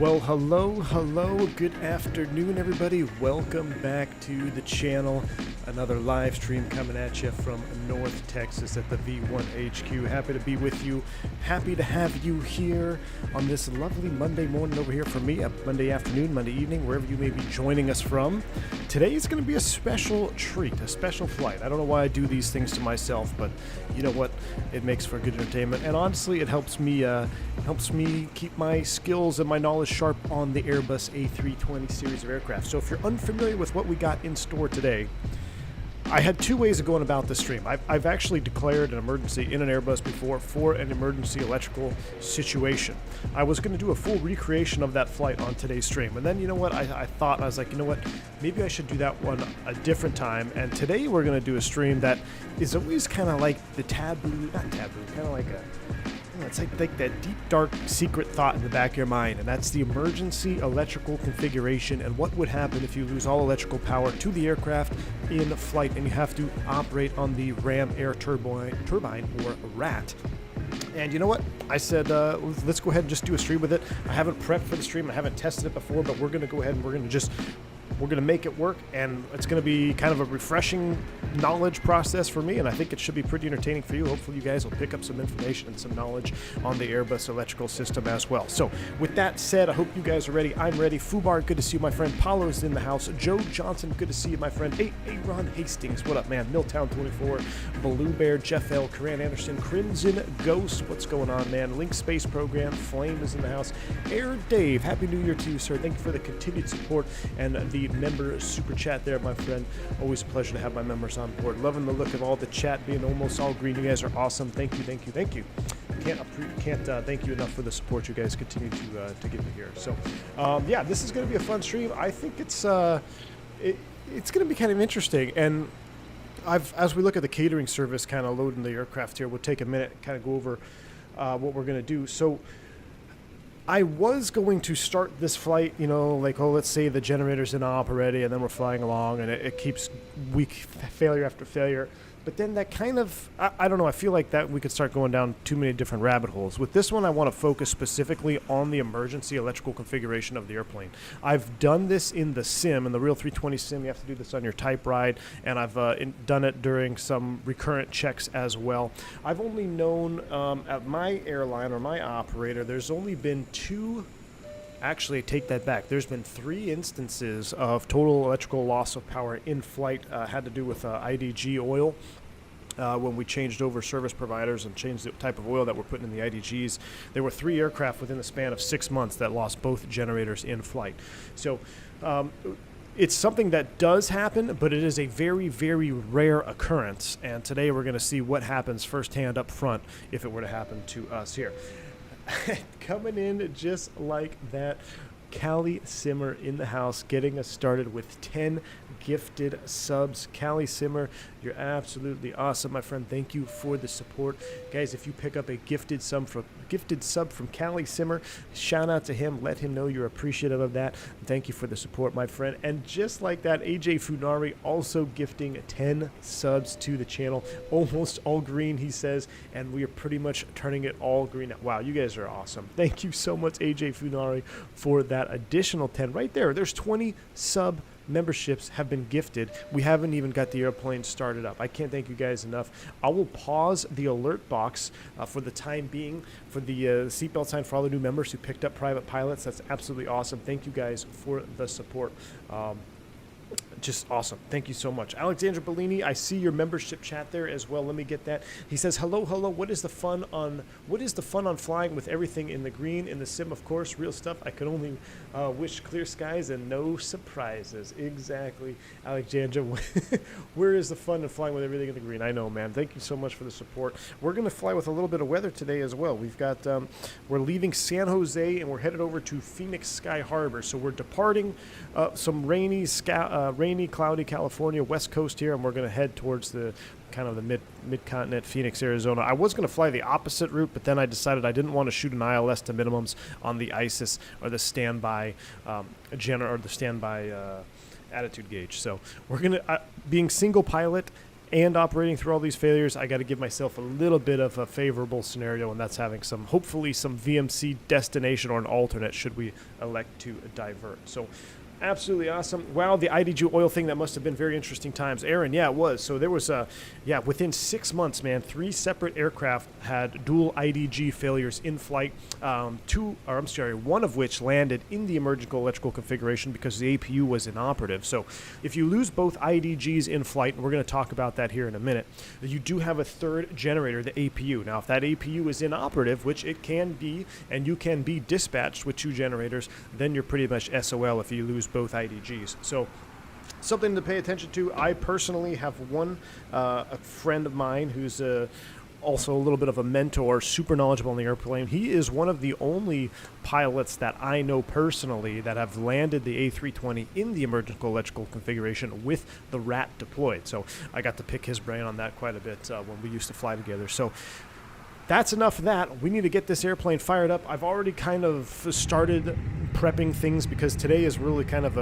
Well, hello, good afternoon, everybody. Welcome back to the channel. Another live stream coming at you from North Texas at the V1 HQ. Happy to be with you. Happy to have you here on this lovely Monday morning over here for me, Monday afternoon, Monday evening, wherever you may be joining us from. Today is going to be a special treat, a special flight. I don't know why I do these things to myself, but you know what? It makes for good entertainment, and honestly, it helps me keep my skills and my knowledge sharp on the Airbus A320 series of aircraft. So if you're unfamiliar with what we got in store today, I had two ways of going about the stream. I've actually declared an emergency in an Airbus before for an emergency electrical situation. I was going to do a full recreation of that flight on today's stream. And then, you know what, I was like, you know what, maybe I should do that one a different time. And today we're going to do a stream that is always kind of like the not taboo, kind of like it's like that deep, dark, secret thought in the back of your mind, and that's the emergency electrical configuration and what would happen if you lose all electrical power to the aircraft in flight and you have to operate on the ram air turbine or RAT. And you know what? I said, let's go ahead and just do a stream with it. I haven't prepped for the stream. I haven't tested it before, but we're going to go ahead and we're going to make it work, and it's going to be kind of a refreshing knowledge process for me, and I think it should be pretty entertaining for you. Hopefully you guys will pick up some information and some knowledge on the Airbus electrical system as well. So with that said, I hope you guys are ready. I'm ready. Fubar, good to see you, my friend. Paulo's in the house. Joe Johnson, good to see you, my friend. Hey, Ron Hastings, what up, man? Milltown 24, Blue Bear, Jeff L, Coran Anderson, Crimson Ghost, what's going on, man? Link Space Program, Flame is in the house. Air Dave, Happy New Year to you, sir. Thank you for the continued support and the member super chat there, my friend. Always a pleasure to have my members on board. Loving the look of all the chat being almost all green. You guys are awesome. Thank you. Can't thank you enough for the support you guys continue to give me here. So yeah, this is going to be a fun stream. I think it's going to be kind of interesting, and as we look at the catering service kind of loading the aircraft here, we'll take a minute and kind of go over what we're going to do. So I was going to start this flight, let's say the generator's in op already, and then we're flying along, and it keeps weak failure after failure. But then that kind of, I don't know, I feel like that we could start going down too many different rabbit holes. With this one, I want to focus specifically on the emergency electrical configuration of the airplane. I've done this in the sim, in the real 320 sim. You have to do this on your type ride, and I've done it during some recurrent checks as well. I've only known at my airline or my operator, there's only been two. Actually, I take that back. There's been 3 instances of total electrical loss of power in flight, had to do with IDG oil. When we changed over service providers and changed the type of oil that we're putting in the IDGs, there were 3 aircraft within the span of 6 months that lost both generators in flight. So it's something that does happen, but it is a very, very rare occurrence. And today we're going to see what happens firsthand up front if it were to happen to us here. Coming in just like that, Callie Simmer in the house, getting us started with 10 gifted subs. Callie Simmer, you're absolutely awesome, my friend. Thank you for the support. Guys, if you pick up a gifted sub from Callie Simmer, shout out to him. Let him know you're appreciative of that. Thank you for the support, my friend. And just like that, AJ Funari also gifting 10 subs to the channel. Almost all green, he says, and we are pretty much turning it all green. Wow, you guys are awesome. Thank you so much, AJ Funari, for that additional 10 right there. There's 20 sub memberships have been gifted. We haven't even got the airplane started up. I can't thank you guys enough. I will pause the alert box for the time being for the seatbelt sign for all the new members who picked up private pilots. That's absolutely awesome. Thank you guys for the support. Just awesome. Thank you so much. Alexandra Bellini, I see your membership chat there as well. Let me get that. He says, hello. What is the fun on flying with everything in the green in the sim? Of course, real stuff. I could only wish clear skies and no surprises. Exactly, Alexandra. Where is the fun in flying with everything in the green? I know, man. Thank you so much for the support. We're going to fly with a little bit of weather today as well. We've got, we're leaving San Jose and we're headed over to Phoenix Sky Harbor. So we're departing some rainy, cloudy California west coast here, and we're going to head towards the kind of the mid-continent, Phoenix, Arizona. I was going to fly the opposite route, but then I decided I didn't want to shoot an ILS to minimums on the ISIS or the standby attitude gauge. So we're going to, being single pilot, and operating through all these failures, I got to give myself a little bit of a favorable scenario, and that's having hopefully some VMC destination or an alternate should we elect to divert. So absolutely awesome. Wow, the IDG oil thing, that must have been very interesting times. Aaron, yeah, it was. So there was within 6 months, man, 3 separate aircraft had dual IDG failures in flight. One of which landed in the emergent electrical configuration because the APU was inoperative. So if you lose both IDGs in flight, and we're going to talk about that here in a minute, you do have a third generator, the APU. Now, if that APU is inoperative, which it can be, and you can be dispatched with 2 generators, then you're pretty much SOL if you lose both IDGs. So something to pay attention to. I personally have a friend of mine who's also a little bit of a mentor, super knowledgeable on the airplane. He is one of the only pilots that I know personally that have landed the A320 in the emergent electrical configuration with the RAT deployed. So I got to pick his brain on that quite a bit when we used to fly together. So that's enough of that. We need to get this airplane fired up. I've already kind of started prepping things because today is really kind of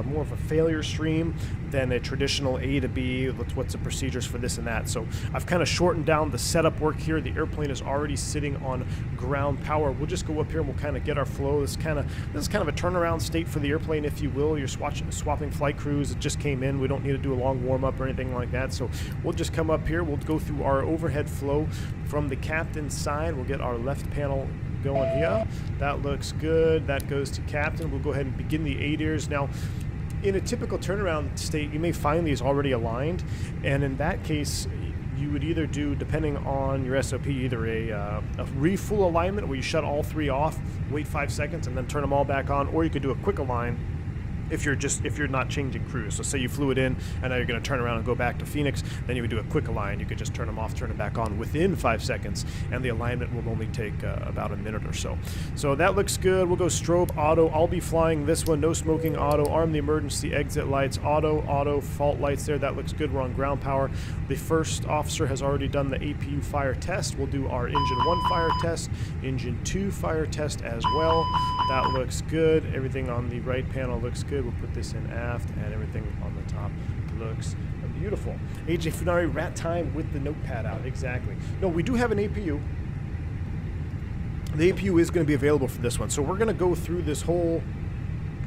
more of a failure stream than a traditional A to B. What's the procedures for this and that? So I've kind of shortened down the setup work here. The airplane is already sitting on ground power. We'll just go up here and we'll kind of get our flow. This is kind of a turnaround state for the airplane, if you will. You're swapping flight crews. It just came in. We don't need to do a long warm up or anything like that. So we'll just come up here. We'll go through our overhead flow from the captain's side. We'll get our left panel going here. That looks good. That goes to captain. We'll go ahead and begin the ADIRs. Now, in a typical turnaround state, you may find these already aligned, and in that case, you would either do, depending on your SOP, either a full alignment where you shut all 3 off, wait 5 seconds, and then turn them all back on, or you could do a quick align if you're not changing crews. So say you flew it in and now you're going to turn around and go back to Phoenix, then you would do a quick align. You could just turn them off, turn it back on within 5 seconds, and the alignment will only take about a minute or so. So that looks good. We'll go strobe auto. I'll be flying this one, no smoking auto, arm the emergency exit lights, auto, fault lights there. That looks good. We're on ground power. The first officer has already done the APU fire test. We'll do our engine 1 fire test, engine 2 fire test as well. That looks good. Everything on the right panel looks good. We'll put this in aft, and everything on the top looks beautiful. AJ Funari, rat time with the notepad out. Exactly. No, we do have an APU. The APU is going to be available for this one. So we're going to go through this whole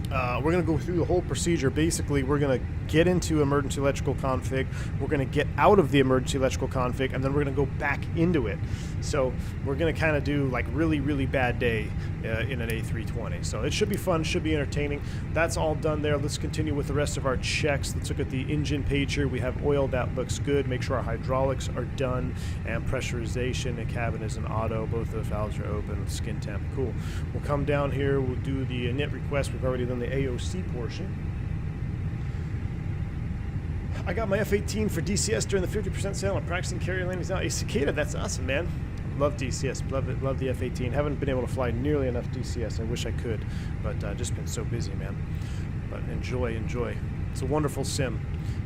the whole procedure. Basically, we're going to get into emergency electrical config. We're going to get out of the emergency electrical config, and then we're going to go back into it. So we're going to kind of do like really, really bad day in an A320. So it should be fun, should be entertaining. That's all done there. Let's continue with the rest of our checks. Let's look at the engine page here. We have oil. That looks good. Make sure our hydraulics are done, and pressurization. The cabin is an auto. Both of the valves are open. Skin temp. Cool. We'll come down here. We'll do the init request. We've already done the AOC portion. I got my F-18 for DCS during the 50% sale. I'm practicing carrier landings now. A Cicada, that's awesome, man. Love DCS, love it, love the F-18. Haven't been able to fly nearly enough DCS. I wish I could, but just been so busy, man. But enjoy. It's a wonderful sim.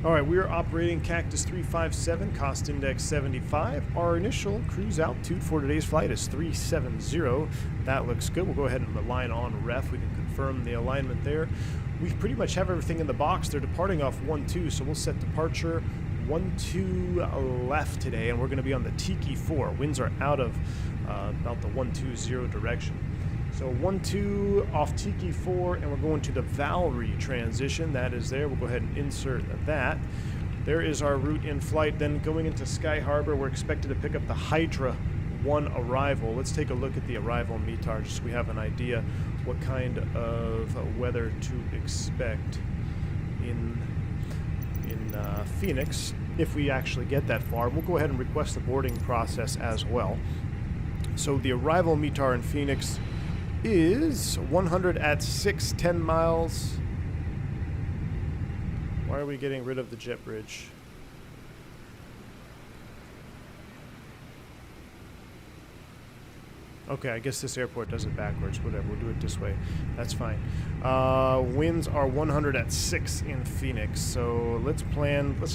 All right, we are operating Cactus 357, cost index 75. Our initial cruise altitude for today's flight is 370. That looks good. We'll go ahead and align on ref. We can confirm the alignment there. We pretty much have everything in the box. They're departing off 1-2, so we'll set departure 1-2 left today, and we're going to be on the Tiki 4. Winds are out of about the 120 direction. So 1-2 off Tiki 4, and we're going to the Valry transition. That is there. We'll go ahead and insert that. There is our route in flight. Then going into Sky Harbor, we're expected to pick up the Hydra 1 arrival. Let's take a look at the arrival METAR just so we have an idea what kind of weather to expect in Phoenix if we actually get that far. We'll go ahead and request the boarding process as well. So the arrival METAR in Phoenix is 100 at 610 miles. Why are we getting rid of the jet bridge? Okay, I guess this airport does it backwards. Whatever, we'll do it this way. That's fine. Winds are 100 at 6 in Phoenix. So let's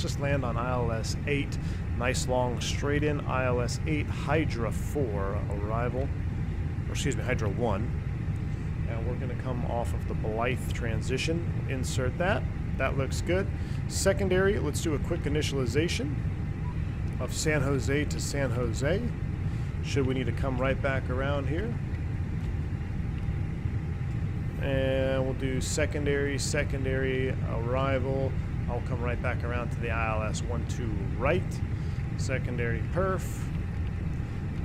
just land on ILS 8. Nice long straight in ILS 8, Hydra 4 arrival. Or excuse me, Hydra 1. And we're going to come off of the Blythe transition. Insert that. That looks good. Secondary, let's do a quick initialization. of San Jose to San Jose. Should we need to come right back around here. And we'll do secondary arrival. I'll come right back around to the ILS 12 right. Secondary perf.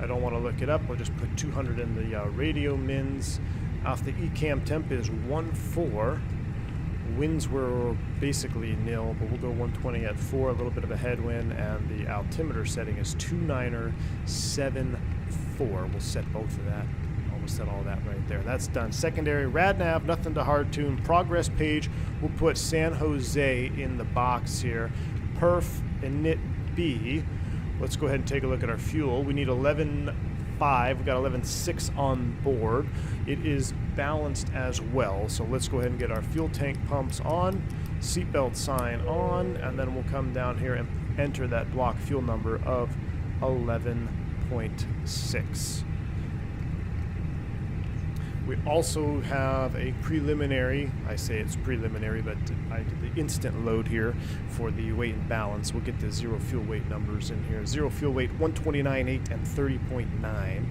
I don't want to look it up. We'll just put 200 in the radio mins. Off the ECAM temp is 14. Winds were basically nil, but we'll go 120 at 4, a little bit of a headwind, and the altimeter setting is 2974. We'll set both of that. Almost set all that right there. That's done. Secondary RadNav, nothing to hard tune. Progress page, we'll put San Jose in the box here. Perf init B. Let's go ahead and take a look at our fuel. We need 11.5. We've got 11.6 on board. It is balanced as well. So let's go ahead and get our fuel tank pumps on, seatbelt sign on, and then we'll come down here and enter that block fuel number of 11.6. We also have a preliminary, I say it's preliminary, but I did the instant load here for the weight and balance. We'll get the zero fuel weight numbers in here. Zero fuel weight 129.8 and 30.9.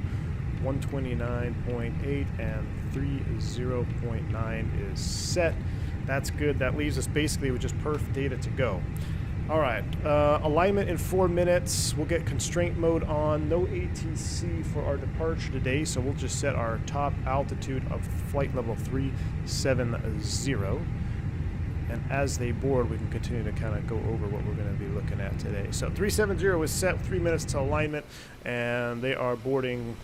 129.8 and 30.9 is set. That's good. That leaves us basically with just perf data to go. All right, alignment in 4 minutes. We'll get constraint mode on. No ATC for our departure today, so we'll just set our top altitude of flight level 370. And as they board, we can continue to kind of go over what we're going to be looking at today. So 370 was set, 3 minutes to alignment, and they are boarding.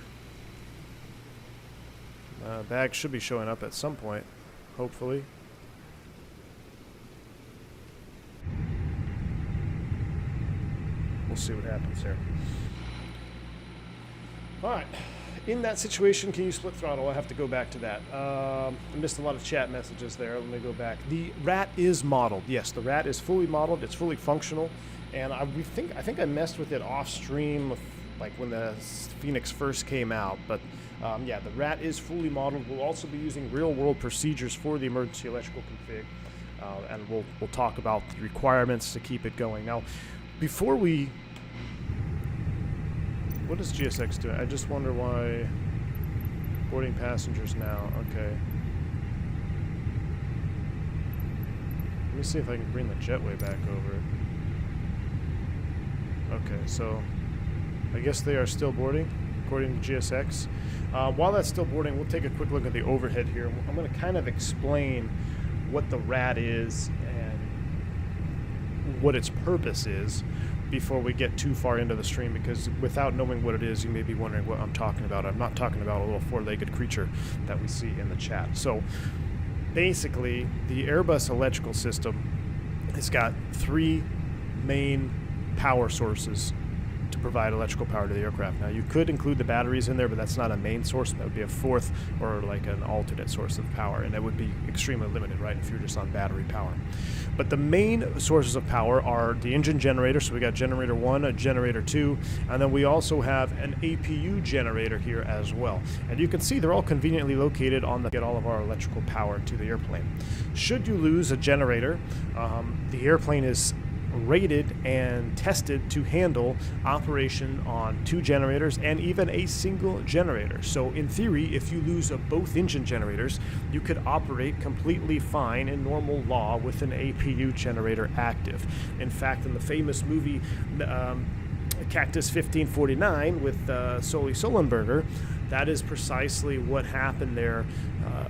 Bag should be showing up at some point, hopefully. We'll see what happens there. All right. In that situation, can you split throttle? I have to go back to that. I missed a lot of chat messages there. Let me go back. The RAT is modeled. Yes, the RAT is fully modeled. It's fully functional. And I think I messed with it off stream, like when the Fenix first came out. But yeah, the RAT is fully modeled. We'll also be using real-world procedures for the emergency electrical config, and we'll talk about the requirements to keep it going. Now, before we, what is GSX doing? I just wonder why boarding passengers now. Okay. Let me see if I can bring the jetway back over. Okay, so I guess they are still boarding, according to GSX. While that's still boarding, we'll take a quick look at the overhead here. I'm going to kind of explain what the RAT is and what its purpose is before we get too far into the stream, because without knowing what it is, you may be wondering what I'm talking about. I'm not talking about a little four-legged creature that we see in the chat. So basically, the Airbus electrical system has got 3 main power sources to provide electrical power to the aircraft. Now, you could include the batteries in there, but that's not a main source. That would be a fourth or like an alternate source of power, and that would be extremely limited, right, if you're just on battery power. But the main sources of power are the engine generator. So we got generator 1, a generator 2, and then we also have an APU generator here as well. And you can see they're all conveniently located on the get all of our electrical power to the airplane. Should you lose a generator, the airplane is rated and tested to handle operation on 2 generators and even a single generator. So in theory, if you lose both engine generators, you could operate completely fine in normal law with an APU generator active. In fact, in the famous movie Cactus 1549 with Sully Sullenberger, that is precisely what happened there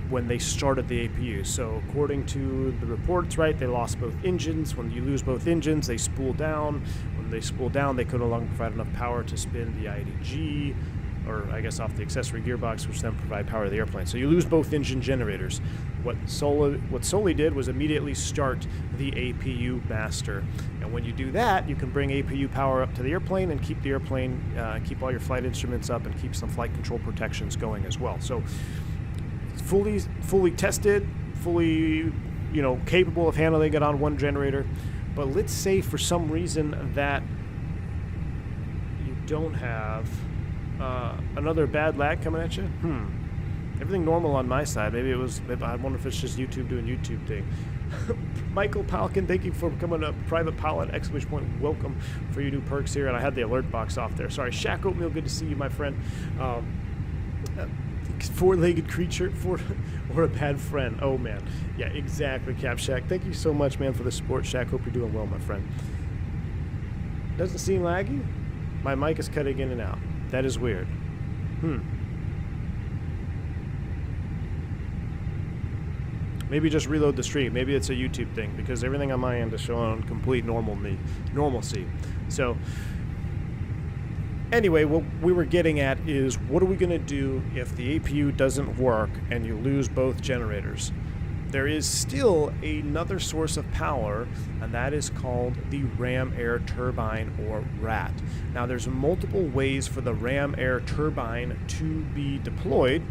when they started the APU. So according to the reports, right, they lost both engines. When you lose both engines, they spool down. When they spool down, they could no longer provide enough power to spin the IDG, or I guess off the accessory gearbox, which then provide power to the airplane. So you lose both engine generators. What Sully did was immediately start the APU master. And when you do that, you can bring APU power up to the airplane and keep the airplane, keep all your flight instruments up and keep some flight control protections going as well. So it's fully tested, fully, capable of handling it on 1 generator. But let's say for some reason that you don't have another bad lag coming at you. Everything normal on my side. Maybe I wonder if it's just YouTube doing YouTube thing. Michael Palkin, thank you for becoming a private pilot, exclamation point, welcome for your new perks here. And I had the alert box off there. Sorry, Shaq Oatmeal, good to see you, my friend. Four-legged creature or a bad friend. Oh, man. Yeah, exactly, Cap Shaq. Thank you so much, man, for the support, Shaq. Hope you're doing well, my friend. Doesn't seem laggy. My mic is cutting in and out. That is weird. Maybe just reload the stream. Maybe it's a YouTube thing, because everything on my end is showing complete normalcy. So, anyway, what we were getting at is, what are we going to do if the APU doesn't work and you lose both generators? There is still another source of power, and that is called the ram air turbine, or RAT. Now, there's multiple ways for the ram air turbine to be deployed.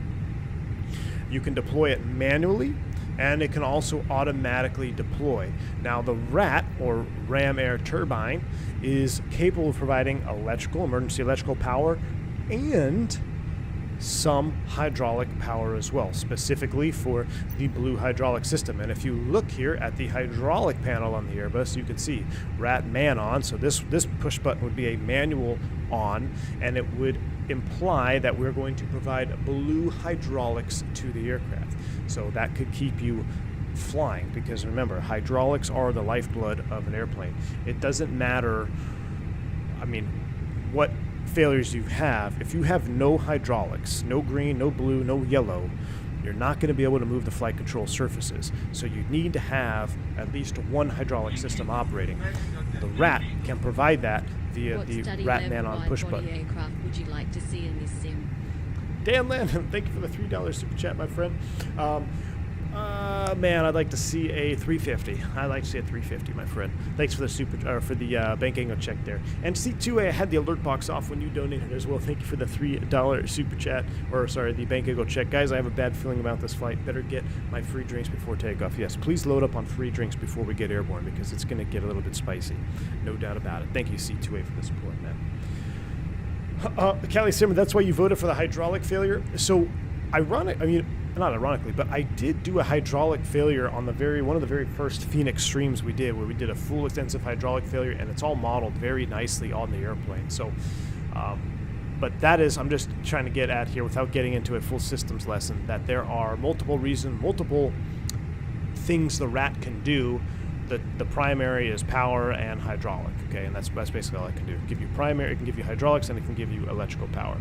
You can deploy it manually, and it can also automatically deploy. Now, the RAT, or ram air turbine, is capable of providing emergency electrical power, and some hydraulic power as well, specifically for the blue hydraulic system. And if you look here at the hydraulic panel on the Airbus, you can see RAT man on. So this push button would be a manual on, and it would imply that we're going to provide blue hydraulics to the aircraft. So that could keep you flying, because remember, hydraulics are the lifeblood of an airplane. It doesn't matter, what failures you have. If you have no hydraulics, no green, no blue, no yellow, you're not going to be able to move the flight control surfaces. So you need to have at least one hydraulic system operating. The RAT can provide that via the RAT man on push button. What aircraft would you like to see in this sim? Dan Landon, thank you for the $3 super chat, my friend. Man, I'd like to see a 350. I'd like to see a 350, my friend. Thanks for the bank angle check there. And C2A, I had the alert box off when you donated as well. Thank you for the $3 super chat, the bank angle check. Guys, I have a bad feeling about this flight. Better get my free drinks before takeoff. Yes, please load up on free drinks before we get airborne, because it's going to get a little bit spicy. No doubt about it. Thank you, C2A, for the support, man. Callie Simmer, that's why you voted for the hydraulic failure. So, not ironically, but I did do a hydraulic failure on one of the very first Fenix streams we did, where we did a full extensive hydraulic failure, and it's all modeled very nicely on the airplane. So, but that is, I'm just trying to get at here, without getting into a full systems lesson, that there are multiple things the RAT can do. The primary is power and hydraulic, okay, and that's basically all I can do. Give you primary, it can give you hydraulics, and it can give you electrical power.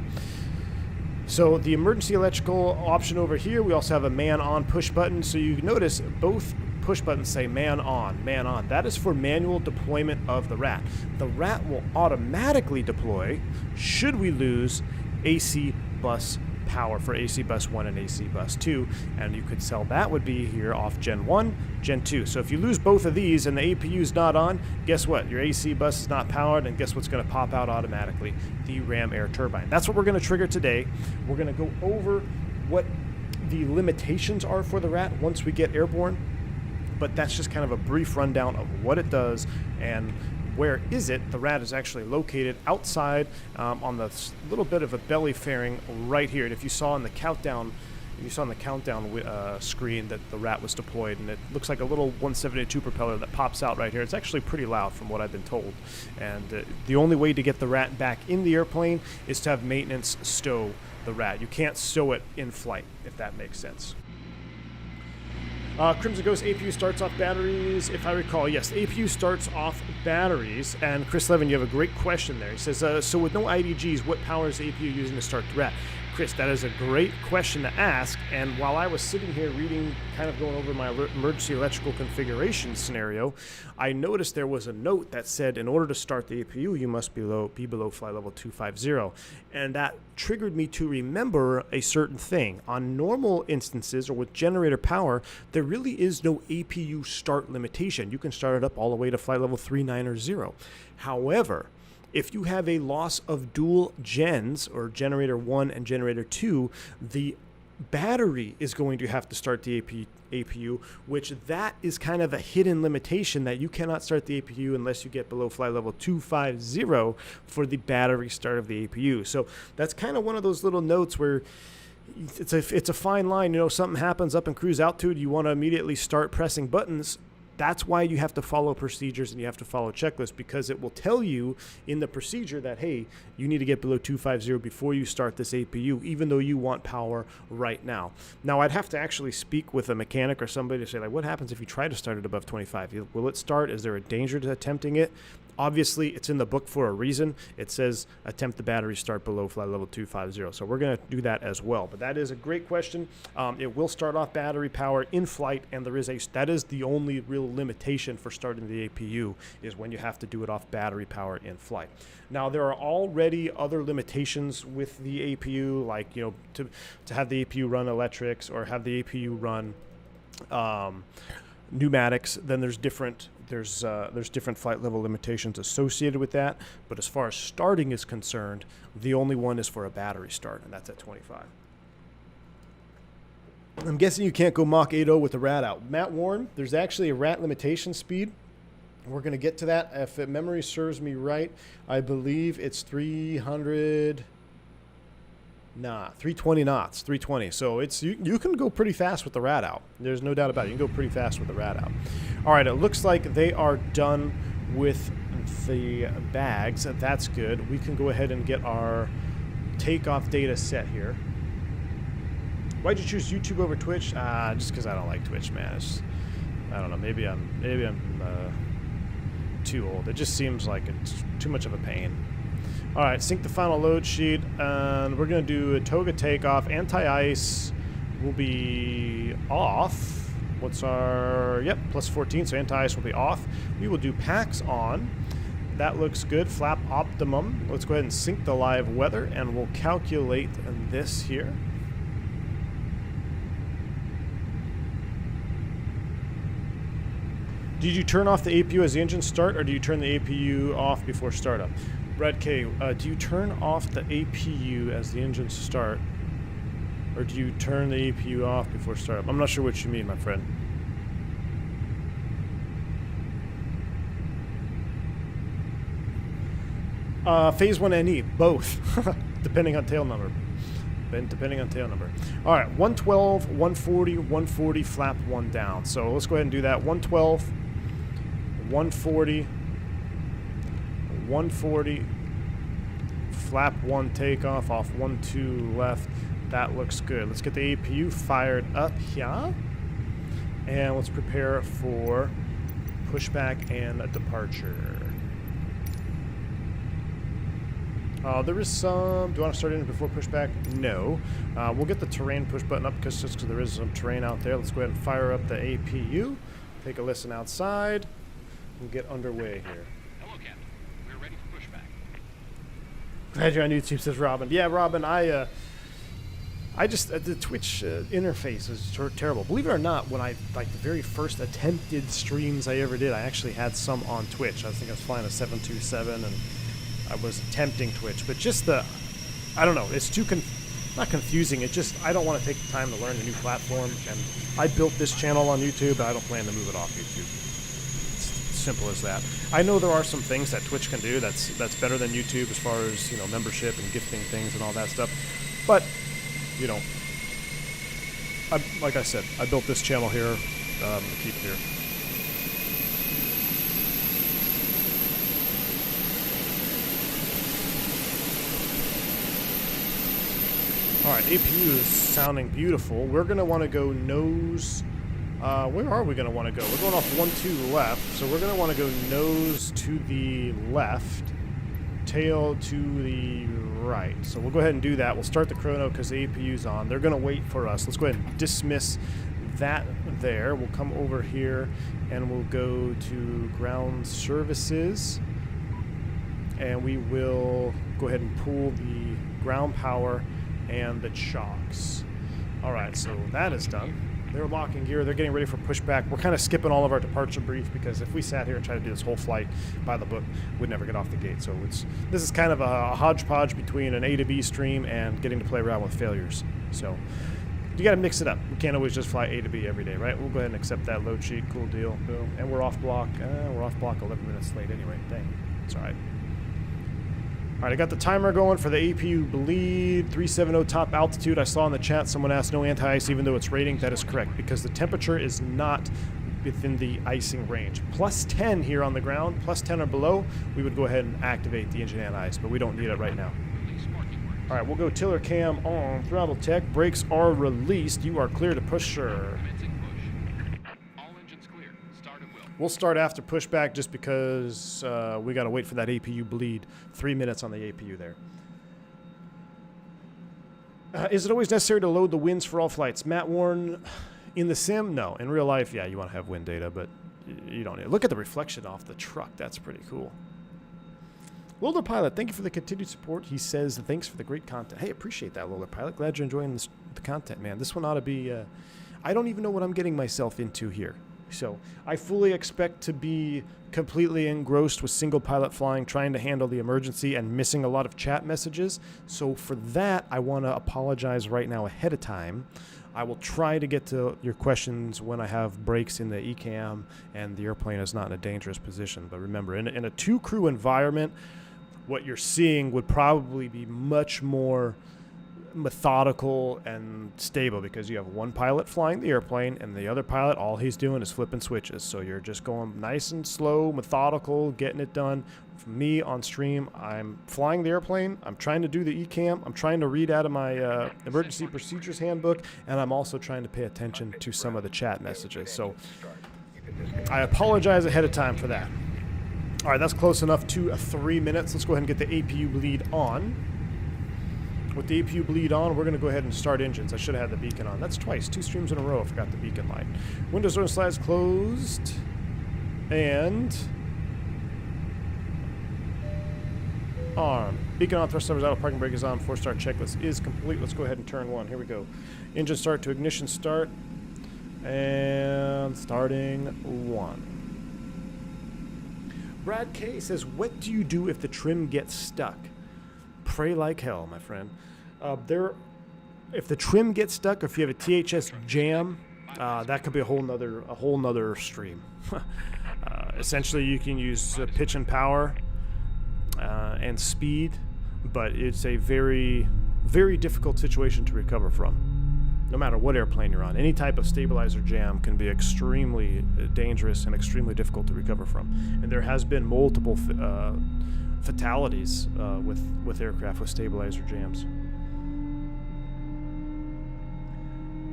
So the emergency electrical option over here, we also have a man on push button. So you notice both push buttons say man on, man on. That is for manual deployment of the RAT. The RAT will automatically deploy should we lose AC bus power for AC bus 1 and AC bus 2, and you could tell that would be here off Gen 1, Gen 2. So if you lose both of these and the APU is not on, guess what? Your AC bus is not powered, and guess what's going to pop out automatically? The ram air turbine. That's what we're going to trigger today. We're going to go over what the limitations are for the RAT once we get airborne, but that's just kind of a brief rundown of what it does and where is it. The RAT is actually located outside on the little bit of a belly fairing right here. And if you saw in the countdown, screen that the RAT was deployed, and it looks like a little 172 propeller that pops out right here. It's actually pretty loud from what I've been told. And the only way to get the RAT back in the airplane is to have maintenance stow the RAT. You can't stow it in flight, if that makes sense. Crimson Ghost, APU starts off batteries, if I recall. Yes, APU starts off batteries. And Chris Levin, you have a great question there. He says, so with no IDGs, what power is the APU using to start the RAT? Chris, that is a great question to ask. And while I was sitting here reading, kind of going over my emergency electrical configuration scenario, I noticed there was a note that said, in order to start the APU, you must be below flight level 250. And that triggered me to remember a certain thing. On normal instances, or with generator power, there really is no APU start limitation. You can start it up all the way to flight level 390. However, if you have a loss of dual gens, or generator 1 and generator 2, the battery is going to have to start the APU, which that is kind of a hidden limitation, that you cannot start the APU unless you get below flight level 250 for the battery start of the APU. So that's kind of one of those little notes where, it's a fine line. You know, something happens up in cruise altitude, you want to immediately start pressing buttons. That's why you have to follow procedures and you have to follow checklists, because it will tell you in the procedure that, hey, you need to get below 250 before you start this APU, even though you want power right now. Now, I'd have to actually speak with a mechanic or somebody to say, like, what happens if you try to start it above 25? Will it start? Is there a danger to attempting it? Obviously, it's in the book for a reason. It says attempt the battery start below flight level 250. So we're going to do that as well. But that is a great question. It will start off battery power in flight, and that is the only real limitation for starting the APU, is when you have to do it off battery power in flight. Now, there are already other limitations with the APU, like, you know, to have the APU run electrics or have the APU run pneumatics. Then there's different flight level limitations associated with that. But as far as starting is concerned, the only one is for a battery start, and that's at 25. I'm guessing you can't go Mach 8.0 with the rat out. Matt Warren, there's actually a rat limitation speed. We're going to get to that. If memory serves me right, I believe it's 320 knots, 320. So it's you can go pretty fast with the rat out. There's no doubt about it. You can go pretty fast with the rat out. All right, it looks like they are done with the bags. That's good. We can go ahead and get our takeoff data set here. Why'd you choose YouTube over Twitch? Just because I don't like Twitch, man. I don't know. Maybe I'm too old. It just seems like it's too much of a pain. All right, sync the final load sheet, and we're going to do a Toga takeoff. Anti-ice will be off. What's our, yep, plus 14, so anti-ice will be off. We will do packs on. That looks good. Flap optimum. Let's go ahead and sync the live weather, and we'll calculate this here. Did you turn off the APU as the engine start, or do you turn the APU off before startup? Brad K, do you turn off the APU as the engine start, or do you turn the APU off before startup? I'm not sure what you mean, my friend. Phase 1 NE, both, depending on tail number. All right, 112, 140, 140, flap 1 down. So let's go ahead and do that. 112, 140, 140, flap 1 takeoff, off 12 left. That looks good. Let's get the APU fired up here. And let's prepare for pushback and a departure. There is some, do you want to start in before pushback? No. We'll get the terrain push button up because there is some terrain out there. Let's go ahead and fire up the APU. Take a listen outside. We'll get underway here. Hello, Captain. We're ready for pushback. Glad you're on YouTube, says Robin. Yeah, Robin, I just, the Twitch interface is terrible. Believe it or not, when the very first attempted streams I ever did, I actually had some on Twitch. I think I was flying a 727 and I was attempting Twitch, but just I don't know, it's too not confusing. It just, I don't want to take the time to learn a new platform, and I built this channel on YouTube, but I don't plan to move it off YouTube. It's simple as that. I know there are some things that Twitch can do that's better than YouTube as far as, you know, membership and gifting things and all that stuff, but, you know, like I said, I built this channel here, to keep it here. All right, APU is sounding beautiful. We're going to want to go nose. Where are we going to want to go? We're going off 1-2 left, so we're going to want to go nose to the left, tail to the right. So we'll go ahead and do that. We'll start the chrono because the APU's on. They're going to wait for us. Let's go ahead and dismiss that there. We'll come over here and we'll go to ground services, and we will go ahead and pull the ground power and the chocks. All right, so that is done. They're locking gear. They're getting ready for pushback. We're kind of skipping all of our departure brief because if we sat here and tried to do this whole flight by the book, we'd never get off the gate. So this is kind of a hodgepodge between an A to B stream and getting to play around with failures. So you got to mix it up. We can't always just fly A to B every day, right? We'll go ahead and accept that load sheet. Cool deal. Boom. And we're off block. We're off block 11 minutes late anyway. Dang. It's all right. All right, I got the timer going for the APU bleed, 370 top altitude. I saw in the chat someone asked no anti-ice even though it's rating. That is correct because the temperature is not within the icing range. Plus 10 here on the ground, plus 10 or below, we would go ahead and activate the engine anti-ice, but we don't need it right now. All right, we'll go tiller cam on, Throttletek. Brakes are released. You are clear to push, sir. We'll start after pushback just because we got to wait for that APU bleed. 3 minutes on the APU there. Is it always necessary to load the winds for all flights? Matt Warren, in the sim, no. In real life, yeah, you want to have wind data, but you don't need it. Look at the reflection off the truck. That's pretty cool. Lola Pilot, thank you for the continued support. He says, thanks for the great content. Hey, appreciate that, Lola Pilot. Glad you're enjoying the content, man. This one ought to be... I don't even know what I'm getting myself into here. So I fully expect to be completely engrossed with single pilot flying, trying to handle the emergency and missing a lot of chat messages. So for that, I want to apologize right now ahead of time. I will try to get to your questions when I have breaks in the ECAM and the airplane is not in a dangerous position. But remember, in a two-crew environment, what you're seeing would probably be much more methodical and stable because you have one pilot flying the airplane and the other pilot, all he's doing is flipping switches. So you're just going nice and slow, methodical, getting it done. For me on stream, I'm flying the airplane, I'm trying to do the ECAM, I'm trying to read out of my emergency procedures handbook, and I'm also trying to pay attention to some of the chat messages. So I apologize ahead of time for that. All right, that's close enough to 3 minutes. Let's go ahead and get the APU bleed on. With the APU bleed on, we're going to go ahead and start engines. I should have had the beacon on. That's twice. 2 streams in a row I forgot the beacon light. Windows door slides closed. And... arm. Beacon on, thrust levers out, parking brake is on, 4-star checklist is complete. Let's go ahead and turn 1. Here we go. Engine start to ignition start. And starting 1. Brad K says, what do you do if the trim gets stuck? Pray like hell, my friend. If the trim gets stuck, or if you have a THS jam, that could be a whole nother stream. Essentially, you can use pitch and power and speed, but it's a very, very difficult situation to recover from. No matter what airplane you're on, any type of stabilizer jam can be extremely dangerous and extremely difficult to recover from. And there has been multiple fatalities with aircraft with stabilizer jams.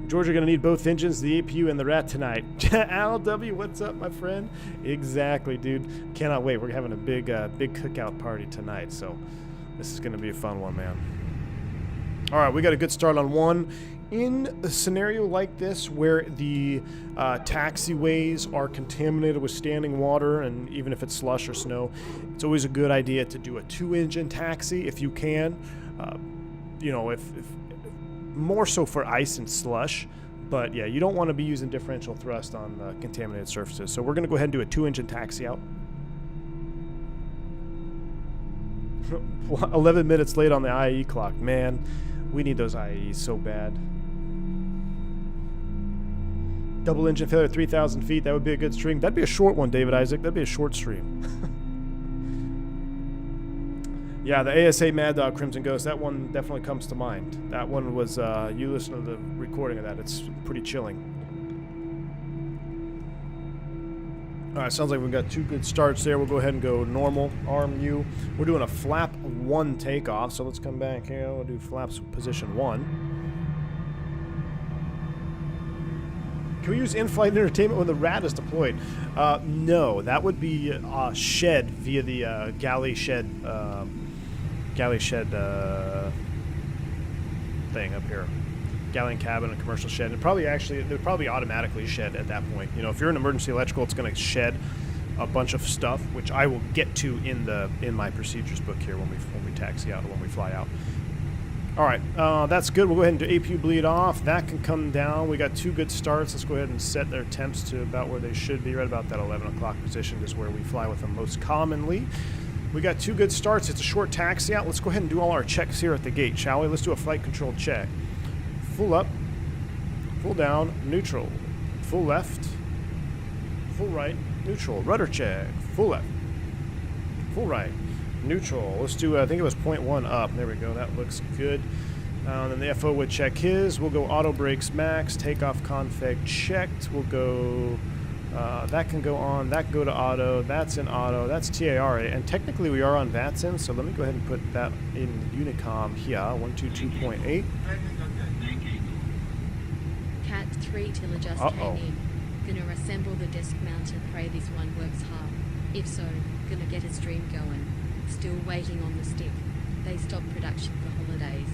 Georgia going to need both engines, the APU and the RAT tonight. Al W, what's up, my friend? Exactly, dude. Cannot wait. We're having a big cookout party tonight, so this is going to be a fun one, man. All right, we got a good start on 1. In a scenario like this where the taxiways are contaminated with standing water, and even if it's slush or snow, it's always a good idea to do a 2-engine taxi if you can. You know, if more so for ice and slush, but yeah, you don't want to be using differential thrust on contaminated surfaces. So we're going to go ahead and do a 2-engine taxi out. 11 minutes late on the IAE clock, man. We need those IAEs so bad. Double engine failure, 3,000 feet. That would be a good stream. That'd be a short one, David Isaac. That'd be a short stream. Yeah, the ASA Mad Dog Crimson Ghost, that one definitely comes to mind. That one was, you listen to the recording of that, it's pretty chilling. All right, sounds like we've got 2 good starts there. We'll go ahead and go normal, arm U. We're doing a flap 1 takeoff, so let's come back here. We'll do flaps position 1. Can we use in-flight entertainment when the RAT is deployed? No, that would be shed via the galley shed thing up here. Galley cabin and commercial shed. It would probably automatically shed at that point. You know, if you're in emergency electrical, it's going to shed a bunch of stuff, which I will get to in my procedures book here when we taxi out or when we fly out. All right, that's good. We'll go ahead and do APU bleed off. That can come down. We got 2 good starts. Let's go ahead and set their temps to about where they should be. Right about that 11 o'clock position is where we fly with them most commonly. We got 2 good starts. It's a short taxi out. Let's go ahead and do all our checks here at the gate, shall we? Let's do a flight control check. Full up, full down, neutral, full left, full right, neutral, rudder check, full left, full right, neutral. Let's do, I think it was 0.1 up. There we go. That looks good. And then the FO would check his. We'll go auto brakes max. Takeoff config checked. We'll go, that can go on. That can go to auto. That's in auto. That's TARA. And technically we are on VATSIN, so let me go ahead and put that in Unicom here. 122.8. Cat 3 Tiller just came in. Gonna assemble the desk mount and pray this one works hard. If so, gonna get a stream going. Still waiting on the stick. They stopped production for holidays.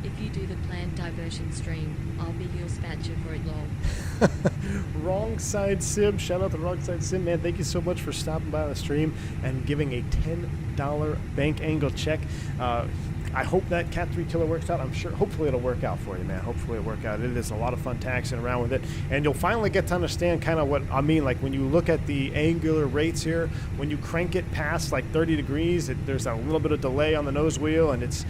If you do the planned diversion stream, I'll be your spatcher for it, lol. Wrong Side Sim. Shout out to Wrong Side Sim, man. Thank you so much for stopping by the stream and giving a $10 bank angle check. I hope that Cat 3 Tiller works out. I'm sure, hopefully it'll work out for you, man. Hopefully it'll work out. It is a lot of fun taxiing around with it. And you'll finally get to understand kind of what I mean. Like when you look at the angular rates here, when you crank it past like 30 degrees, there's a little bit of delay on the nose wheel, and it's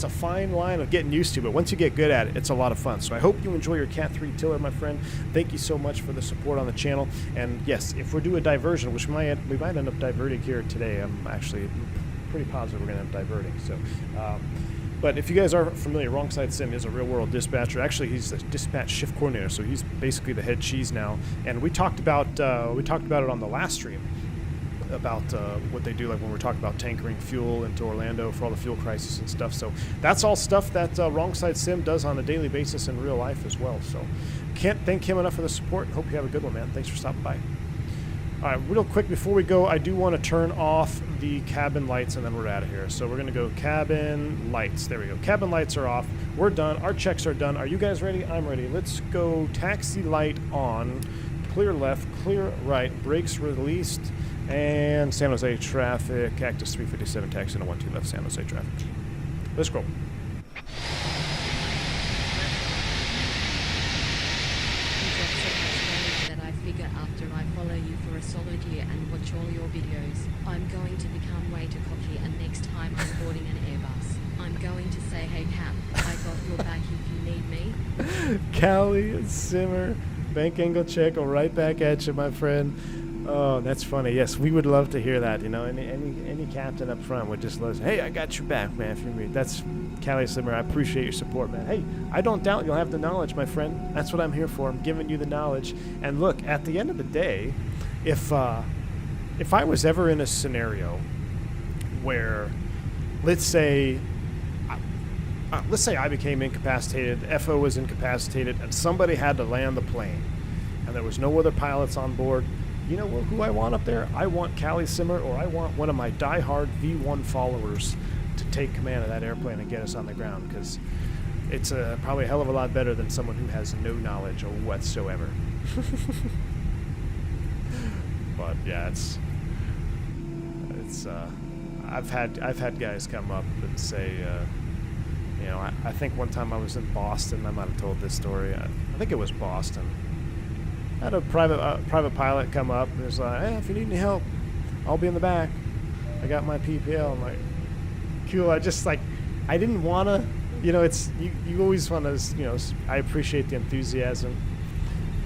a fine line of getting used to. But once you get good at it, it's a lot of fun. So I hope you enjoy your Cat 3 Tiller, my friend. Thank you so much for the support on the channel. And yes, if we do a diversion, which we might end up diverting here today, I'm actually pretty positive we're going to end up diverting. So, but if you guys are familiar, Wrong Side Sim is a real-world dispatcher. Actually, he's the dispatch shift coordinator, so he's basically the head cheese now. And we talked about it on the last stream about what they do, like when we're talking about tankering fuel into Orlando for all the fuel crisis and stuff. So that's all stuff that Wrong Side Sim does on a daily basis in real life as well. So can't thank him enough for the support. Hope you have a good one, man. Thanks for stopping by. All right, real quick before we go, I do want to turn off the cabin lights and then we're out of here. So we're going to go cabin lights. There we go. Cabin lights are off. We're done. Our checks are done. Are you guys ready? I'm ready. Let's go taxi light on. Clear left, clear right, brakes released, and San Jose traffic. Cactus 357 taxi on 12 left, San Jose traffic. Let's go. After I follow you for a solid year and watch all your videos, I'm going to become way too cocky, and next time I'm boarding an Airbus, I'm going to say, hey Cap, I got your back if you need me. Callie, Simmer, bank angle check, I'll right back at you, my friend. Oh, that's funny. Yes, we would love to hear that. You know, any captain up front would just love, hey, I got your back, man, if you need. That's Callie Simmer. I appreciate your support, man. Hey, I don't doubt you'll have the knowledge, my friend. That's what I'm here for. I'm giving you the knowledge. And look, at the end of the day, if I was ever in a scenario where, let's say I became incapacitated, FO was incapacitated, and somebody had to land the plane, and there was no other pilots on board, you know who I want up there? I want Callie Simmer, or I want one of my diehard V1 followers to take command of that airplane and get us on the ground, because it's probably a hell of a lot better than someone who has no knowledge whatsoever. But yeah, it's I've had guys come up and say, you know, I think one time I was in Boston. I might have told this story. I think it was Boston. I had a private pilot come up and was like, hey, if you need any help, I'll be in the back. I got my PPL. I'm like, cool. I just I didn't want to, you know, it's, you always want to, you know, I appreciate the enthusiasm,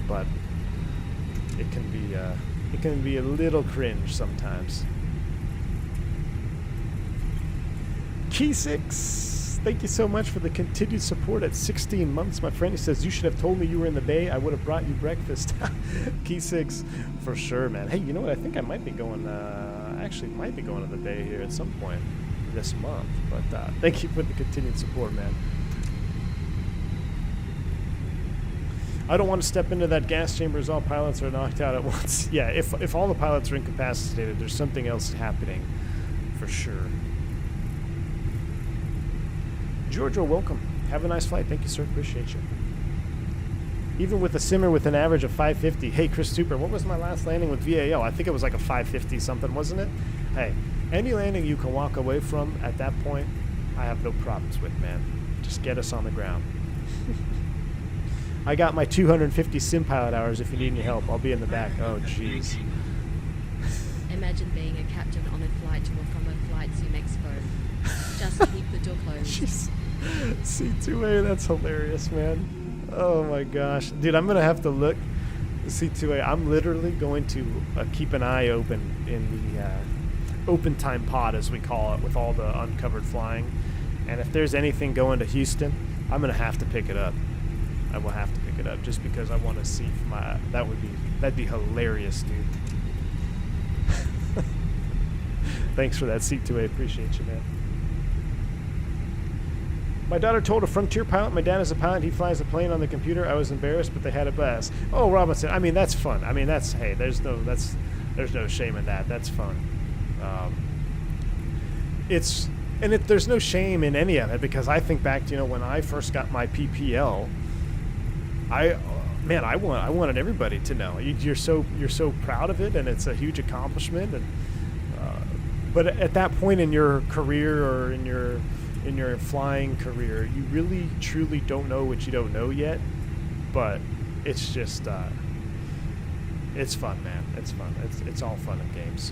but it can be a little cringe sometimes. Key 6. Thank you so much for the continued support at 16 months, my friend. He says, you should have told me you were in the Bay. I would have brought you breakfast. Key 6, for sure, man. Hey, you know what? I think I might be going, actually might be going to the Bay here at some point this month. But thank you for the continued support, man. I don't want to step into that gas chamber as all pilots are knocked out at once. Yeah, if all the pilots are incapacitated, there's something else happening for sure. Giorgio, welcome. Have a nice flight. Thank you, sir. Appreciate you. Even with a simmer with an average of 550. Hey, Chris Super, what was my last landing with VAL? I think it was like a 550 something, wasn't it? Hey, any landing you can walk away from at that point, I have no problems with, man. Just get us on the ground. I got my 250 sim pilot hours if you need any help. I'll be in the back. Oh, jeez. Imagine being a captain on a flight to or from a flight sim expo. Just keep the door closed. Jeez. C2A, that's hilarious, man. Oh my gosh. Dude, I'm going to have to look. C2A, I'm literally going to keep an eye open in the open time pod, as we call it, with all the uncovered flying. And if there's anything going to Houston, I'm gonna have to pick it up. I will have to pick it up just because I want to see my. That'd be hilarious, dude. Thanks for that, C2A. Appreciate you, man. My daughter told a Frontier pilot, my dad is a pilot, he flies a plane on the computer. I was embarrassed, but they had a blast. Oh, Robinson, I mean, that's fun. I mean, that's, hey, there's no shame in that. That's fun. There's no shame in any of it, because I think back to, you know, when I first got my PPL, I wanted everybody to know. You're so proud of it, and it's a huge accomplishment. And but at that point in your career, or in your flying career, you really truly don't know what you don't know yet. But it's just it's fun, man. It's fun. It's all fun and games.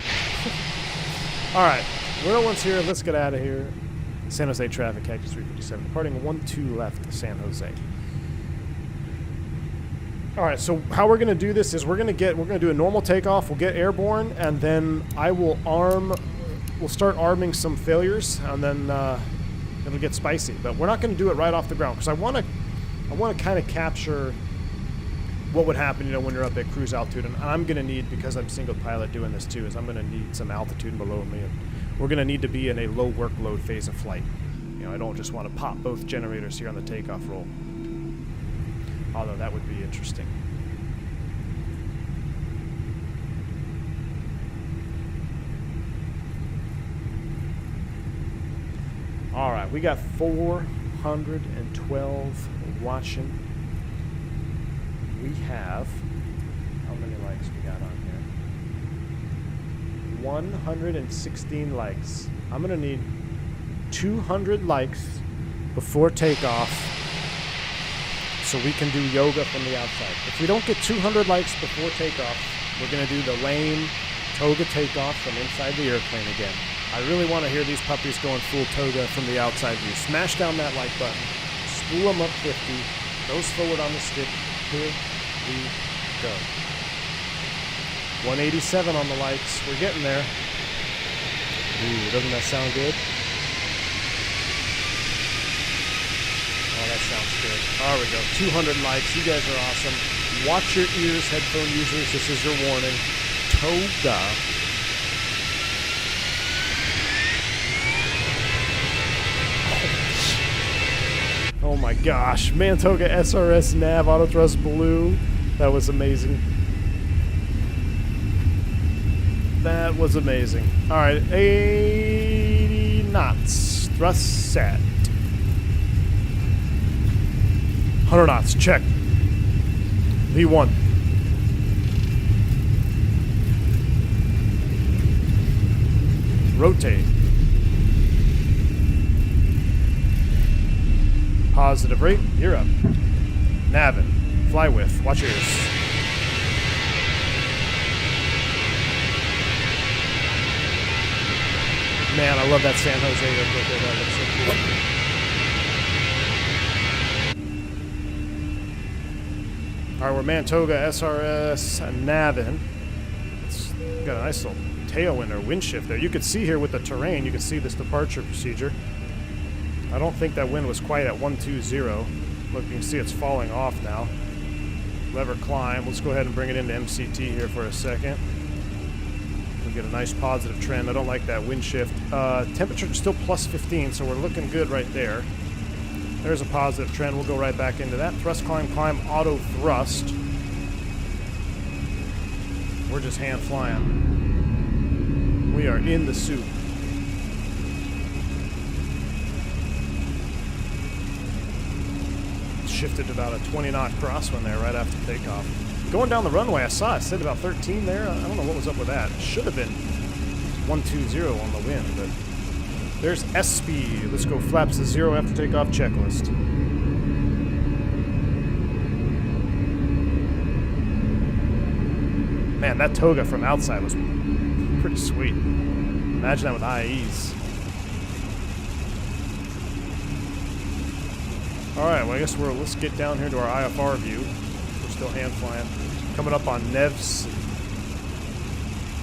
All right, we're the ones here. Let's get out of here. San Jose traffic, Cactus 357, departing 12 left, San Jose. All right, so how we're gonna do this is we're gonna do a normal takeoff. We'll get airborne, and then we'll start arming some failures, and then it'll get spicy. But we're not gonna do it right off the ground, because I wanna kind of capture what would happen, you know, when you're up at cruise altitude. And I'm gonna need, because I'm single pilot doing this too, is I'm gonna need some altitude below me, and we're gonna need to be in a low workload phase of flight. You know, I don't just want to pop both generators here on the takeoff roll. Although that would be interesting. All right, we got 412 watching. We have, how many likes we got on here? 116 likes. I'm gonna need 200 likes before takeoff, so we can do yoga from the outside. If we don't get 200 likes before takeoff, we're going to do the lame Toga takeoff from inside the airplane again. I really want to hear these puppies going full Toga from the outside view. Smash down that like button. Spool them up 50. Nose forward on the stick. Here we go. 187 on the likes. We're getting there. Ooh, doesn't that sound good? Oh, that sounds good. There we go. 200 likes. You guys are awesome. Watch your ears, headphone users. This is your warning. Toga. Oh my gosh. Mantoga SRS nav auto thrust blue. That was amazing. That was amazing. All right. 80 knots. Thrust set. 100 knots, check. V1. Rotate. Positive rate, you're up. Navin. Fly with, watch yours. Man, I love that San Jose airport there. That looks so cool. All right, we're Mantoga SRS Navin. It's got a nice little tailwind or wind shift there. You can see here with the terrain, you can see this departure procedure. I don't think that wind was quite at 120. Look, you can see it's falling off now. Lever climb. Let's go ahead and bring it into MCT here for a second. We get a nice positive trend. I don't like that wind shift. Temperature is still plus 15, so we're looking good right there. There's a positive trend. We'll go right back into that. Thrust, climb, auto thrust. We're just hand flying. We are in the soup. Shifted to about a 20-knot crosswind there right after takeoff. Going down the runway, I saw it said about 13 there. I don't know what was up with that. It should have been 120 on the wind, but there's S speed. Let's go flaps to 0 after takeoff checklist. Man, that Toga from outside was pretty sweet. Imagine that with IEs. Alright, well I guess let's get down here to our IFR view. We're still hand flying. Coming up on Nevs.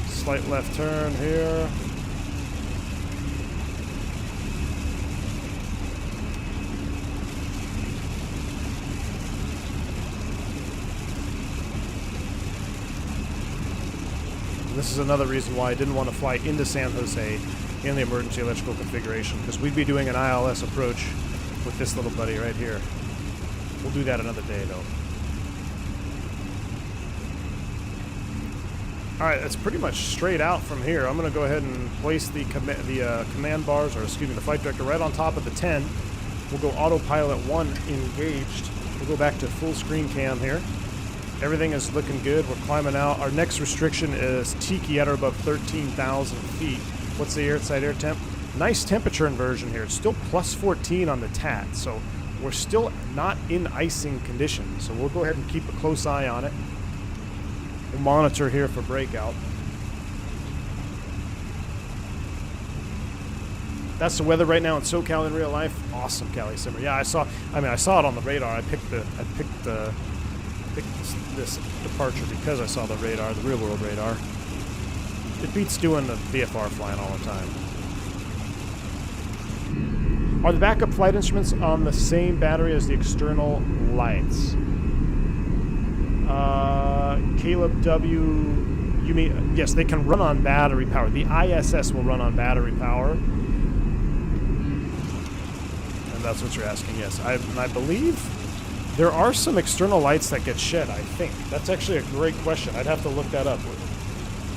Slight left turn here. And this is another reason why I didn't want to fly into San Jose in the emergency electrical configuration, because we'd be doing an ILS approach with this little buddy right here. We'll do that another day, though. Alright, that's pretty much straight out from here. I'm going to go ahead and place the command bars, or excuse me, the flight director right on top of the 10. We'll go autopilot 1 engaged. We'll go back to full screen cam here. Everything is looking good. We're climbing out. Our next restriction is Tiki at or above 13,000 feet. What's the outside air temp? Nice temperature inversion here. It's still plus 14 on the TAT, so we're still not in icing conditions. So we'll go ahead and keep a close eye on it. We'll monitor here for breakout. That's the weather right now in SoCal in real life. Awesome, Cali Simmer. Yeah, I saw it on the radar. I picked this departure because I saw the radar, the real world radar. It beats doing the VFR flying all the time. Are the backup flight instruments on the same battery as the external lights? Caleb W, you mean, yes, they can run on battery power. The ISS will run on battery power. And that's what you're asking, yes. I believe there are some external lights that get shed, I think. That's actually a great question. I'd have to look that up.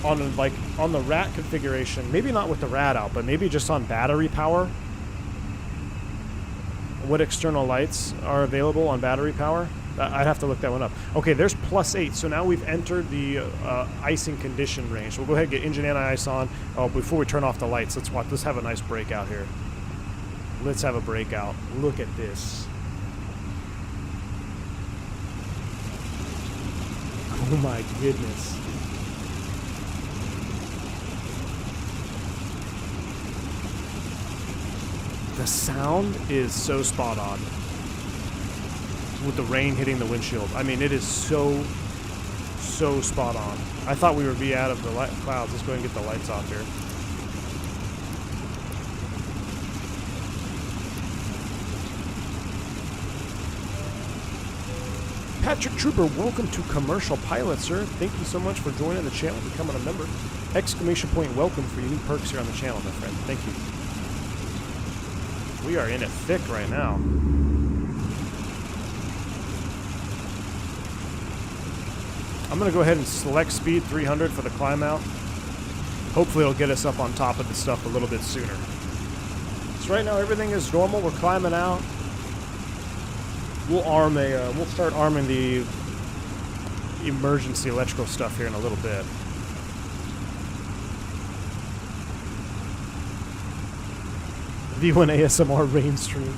On the RAT configuration, maybe not with the RAT out, but maybe just on battery power. What external lights are available on battery power? I'd have to look that one up. Okay, there's +8, so now we've entered the icing condition range. We'll go ahead and get engine anti-ice on. Oh, before we turn off the lights, let's have a nice breakout here. Let's have a breakout. Look at this. Oh my goodness. The sound is so spot on. With the rain hitting the windshield. I mean, it is so spot on. I thought we would be out of the clouds. Let's go ahead and get the lights off here. Patrick Trooper, welcome to Commercial Pilot, sir. Thank you so much for joining the channel, becoming a member. Exclamation point welcome for your new perks here on the channel, my friend. Thank you. We are in it thick right now. I'm going to go ahead and select speed 300 for the climb out. Hopefully it'll get us up on top of the stuff a little bit sooner. So right now everything is normal. We're climbing out. We'll start arming the emergency electrical stuff here in a little bit. V1 ASMR rain stream.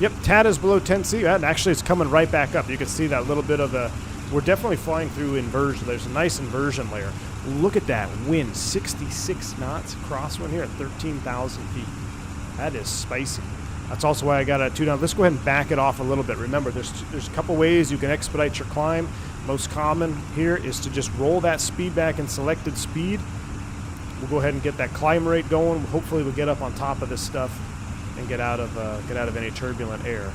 Yep, TAT is below 10C, and actually it's coming right back up. You can see that little bit of a... We're definitely flying through inversion. There's a nice inversion layer. Look at that wind, 66 knots crosswind here at 13,000 feet. That is spicy. That's also why I got a 2 down. Let's go ahead and back it off a little bit. Remember, there's a couple ways you can expedite your climb. Most common here is to just roll that speed back in selected speed. We'll go ahead and get that climb rate going. Hopefully we'll get up on top of this stuff and get out of any turbulent air.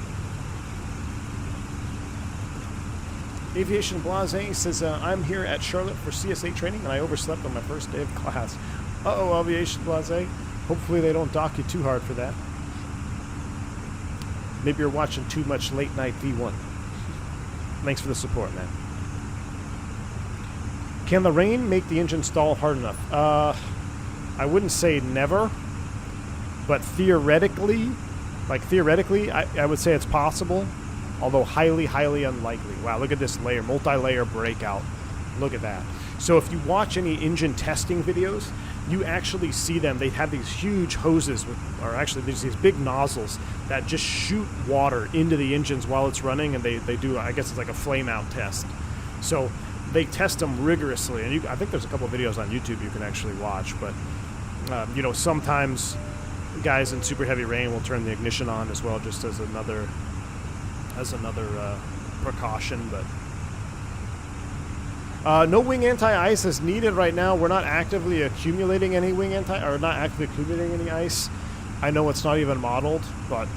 Aviation Blase says, I'm here at Charlotte for CSA training and I overslept on my first day of class. Uh-oh, Aviation Blase. Hopefully they don't dock you too hard for that. Maybe you're watching too much late night V1. Thanks for the support, man. Can the rain make the engine stall hard enough? I wouldn't say never. But theoretically, I would say it's possible, although highly, highly unlikely. Wow, look at this layer, multi-layer breakout. Look at that. So if you watch any engine testing videos, you actually see them. They have these huge hoses, or actually there's these big nozzles that just shoot water into the engines while it's running, and they do, I guess it's like a flame out test. So they test them rigorously, and I think there's a couple of videos on YouTube you can actually watch, but you know, sometimes guys in super heavy rain will turn the ignition on as well, just as another precaution. But no wing anti-ice is needed right now. We're not actively accumulating any ice. I know it's not even modeled, but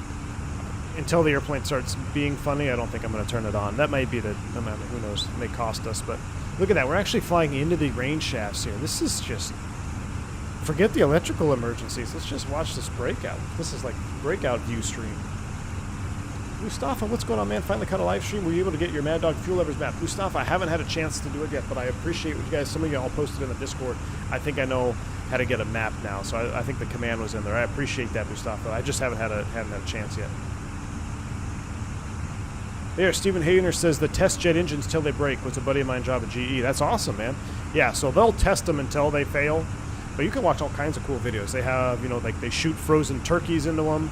until the airplane starts being funny, I don't think I'm going to turn it on. That might be who knows, it may cost us, but Look at that. We're actually flying into the range shafts here. This is just... Forget the electrical emergencies. Let's just watch this breakout. This is like breakout view stream. Mustafa, what's going on, man? Finally caught a live stream. Were you able to get your Mad Dog fuel levers map? Mustafa, I haven't had a chance to do it yet, but I appreciate what you guys... Some of you all posted in the Discord. I think I know how to get a map now, so I think the command was in there. I appreciate that, Mustafa. I just haven't had a chance yet. There, Stephen Hayner says the test jet engines till they break was a buddy of mine job at GE. That's awesome, man. Yeah, so they'll test them until they fail. But you can watch all kinds of cool videos. They have, you know, like they shoot frozen turkeys into them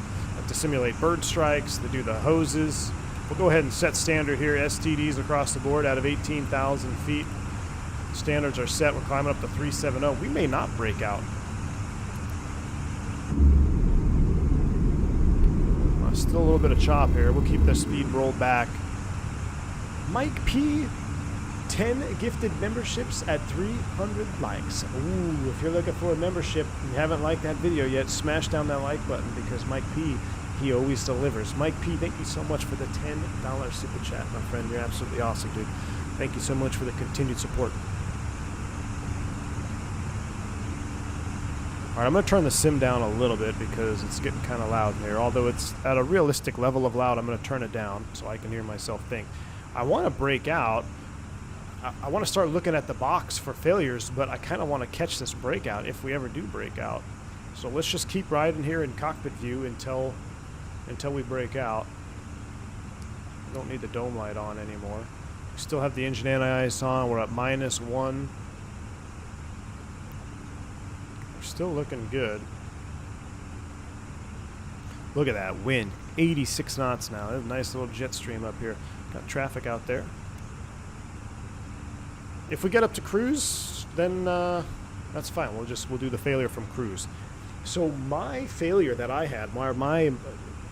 to simulate bird strikes. They do the hoses. We'll go ahead and set standard here. STDs across the board out of 18,000 feet. Standards are set. We're climbing up to 370. We may not break out. Still a little bit of chop here. We'll keep the speed rolled back. Mike P. 10 gifted memberships at 300 likes. Ooh, if you're looking for a membership and you haven't liked that video yet, smash down that like button because Mike P, he always delivers. Mike P, thank you so much for the $10 super chat, my friend. You're absolutely awesome, dude. Thank you so much for the continued support. All right, I'm going to turn the sim down a little bit because it's getting kind of loud in here. Although it's at a realistic level of loud, I'm going to turn it down so I can hear myself think. I want to break out. I want to start looking at the box for failures, but I kind of want to catch this breakout if we ever do break out. So let's just keep riding here in cockpit view until we break out. We don't need the dome light on anymore. We still have the engine anti-ice on. We're at -1. Still looking good. Look at that wind. 86 knots now. There's a nice little jet stream up here. Got traffic out there. If we get up to cruise, then that's fine. We'll do the failure from cruise. So my failure that I had, my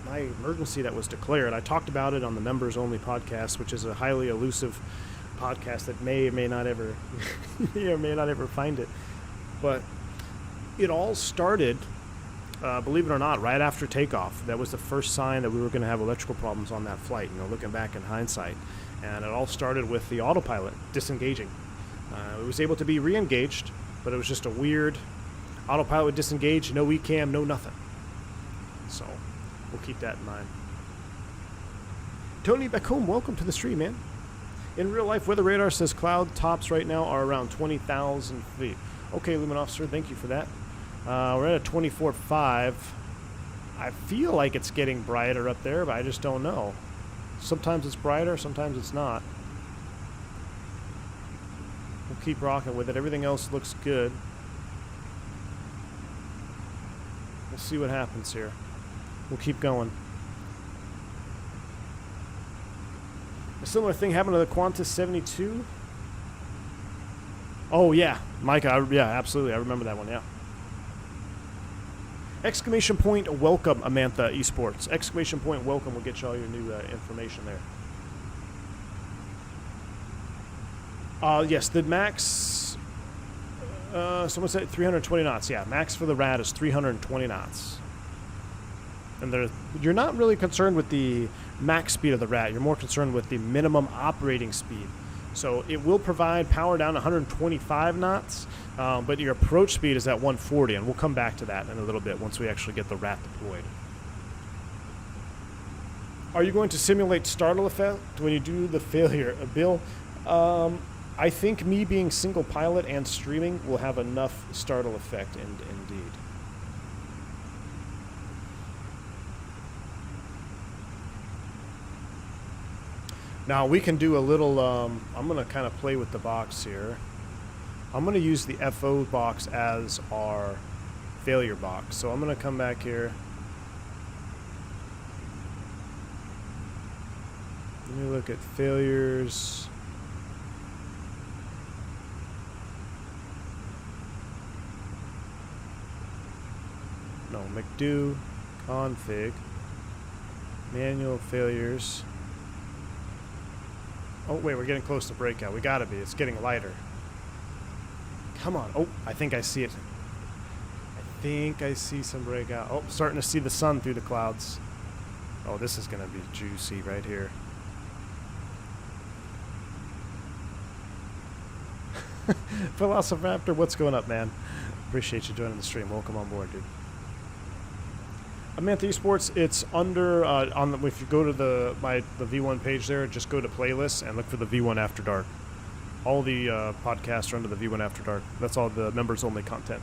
emergency that was declared, I talked about it on the Members Only podcast, which is a highly elusive podcast that may or may not ever find it. But it all started, believe it or not, right after takeoff. That was the first sign that we were going to have electrical problems on that flight, you know, looking back in hindsight. And it all started with the autopilot disengaging. It was able to be re-engaged, but it was just a weird autopilot would disengage, no ECAM, no nothing. So we'll keep that in mind. Tony back home, welcome to the stream, man. In real life, weather radar says cloud tops right now are around 20,000 feet. Okay, Lumen Officer, thank you for that. We're at a 24.5. I feel like it's getting brighter up there, but I just don't know. Sometimes it's brighter, sometimes it's not. We'll keep rocking with it. Everything else looks good. We'll see what happens here. We'll keep going. A similar thing happened to the Qantas 72. Oh, yeah. Micah, yeah, absolutely. I remember that one, yeah. Exclamation point welcome, Amantha Esports. Exclamation point welcome will get you all your new information there. Yes, the max, someone said 320 knots. Yeah, max for the RAD is 320 knots. And you're not really concerned with the max speed of the RAD. You're more concerned with the minimum operating speed. So it will provide power down 125 knots, but your approach speed is at 140, and we'll come back to that in a little bit once we actually get the RAT deployed. Are you going to simulate startle effect when you do the failure? Bill, I think me being single pilot and streaming will have enough startle effect, indeed. Now we can do a little, I'm going to kind of play with the box here. I'm going to use the FO box as our failure box. So I'm going to come back here. Let me look at failures. No, McDo, config, manual failures. Oh, wait, we're getting close to breakout. We gotta be. It's getting lighter. Come on. Oh, I think I see it. I think I see some breakout. Oh, starting to see the sun through the clouds. Oh, this is gonna be juicy right here. Velociraptor, what's going up, man? Appreciate you joining the stream. Welcome on board, dude. Amantha Esports, it's under if you go to the V1 page there, just go to playlists and look for the V1 After Dark. All the podcasts are under the V1 After Dark. That's all the members only content.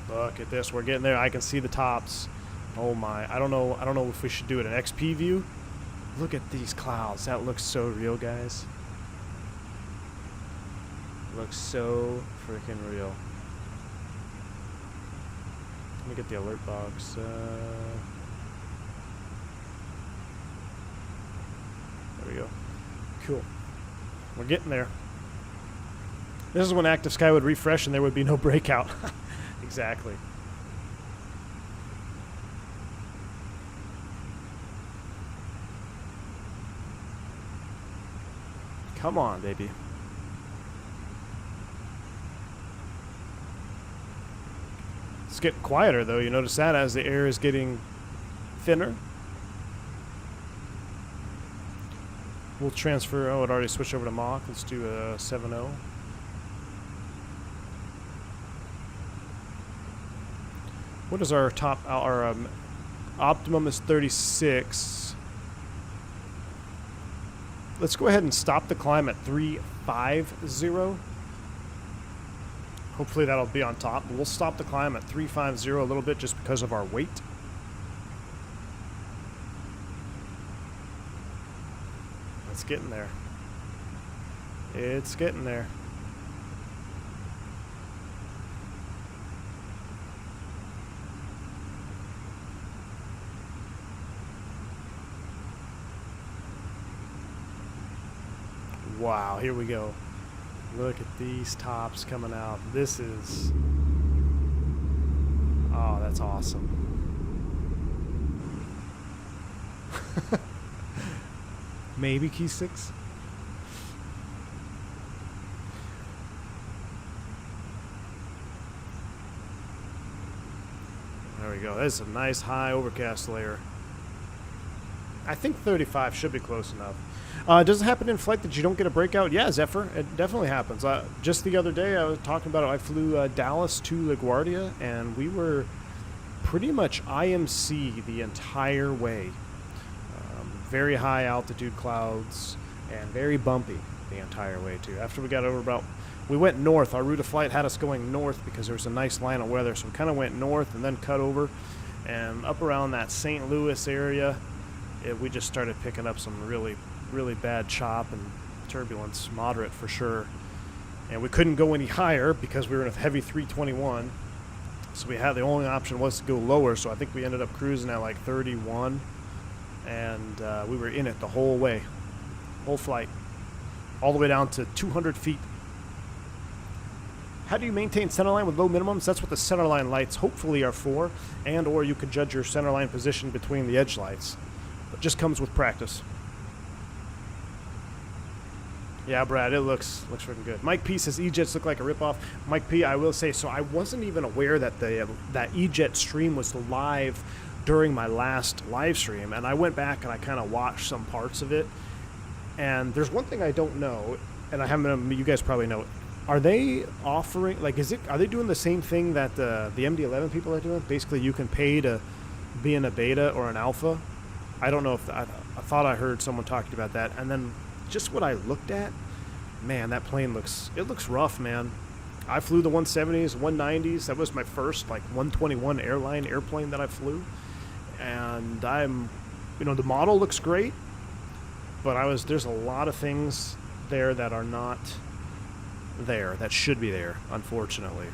Look at this, we're getting there. I can see the tops. Oh my, I don't know if we should do it in XP view. Look at these clouds. That looks so real, guys. Looks so freaking real. Let me get the alert box. There we go. Cool. We're getting there. This is when Active Sky would refresh and there would be no breakout. Exactly. Come on, baby. It's getting quieter, though. You notice that as the air is getting thinner. We'll transfer. Oh, it already switched over to Mach. Let's do a 7.0. What is our top? Our optimum is 36. Let's go ahead and stop the climb at 350. Hopefully that'll be on top. We'll stop the climb at 350 a little bit just because of our weight. It's getting there. It's getting there. Wow, here we go. Look at these tops coming out. This is... Oh, that's awesome. Maybe key 6? There we go. That's a nice high overcast layer. I think 35 should be close enough. Does it happen in flight that you don't get a breakout? Yeah, Zephyr, it definitely happens. Just the other day, I was talking about it. I flew Dallas to LaGuardia, and we were pretty much IMC the entire way. Very high altitude clouds and very bumpy the entire way, too. After we got over about... We went north. Our route of flight had us going north because there was a nice line of weather, so we kind of went north and then cut over. And up around that St. Louis area, we just started picking up some really bad chop and turbulence, moderate for sure. And we couldn't go any higher because we were in a heavy 321. So the only option was to go lower. So I think we ended up cruising at like 31. And we were in it the whole way, whole flight, all the way down to 200 feet. How do you maintain centerline with low minimums? That's what the centerline lights hopefully are for, and or you can judge your centerline position between the edge lights. It just comes with practice. Yeah, Brad, it looks freaking good. Mike P says E-Jets look like a ripoff. Mike P, I will say, so I wasn't even aware that that E-Jet stream was live during my last live stream, and I went back and I kind of watched some parts of it. And there's one thing I don't know, and I haven't. You guys probably know it. Are they offering, like, are they doing the same thing that the MD-11 people are doing? Basically, you can pay to be in a beta or an alpha. I don't know if I thought I heard someone talking about that. And then just what I looked at, man, that plane looks rough, man. I flew the 170s, 190s. That was my first, like, 121 airplane that I flew. And the model looks great, but there's a lot of things there that are not there, that should be there, unfortunately.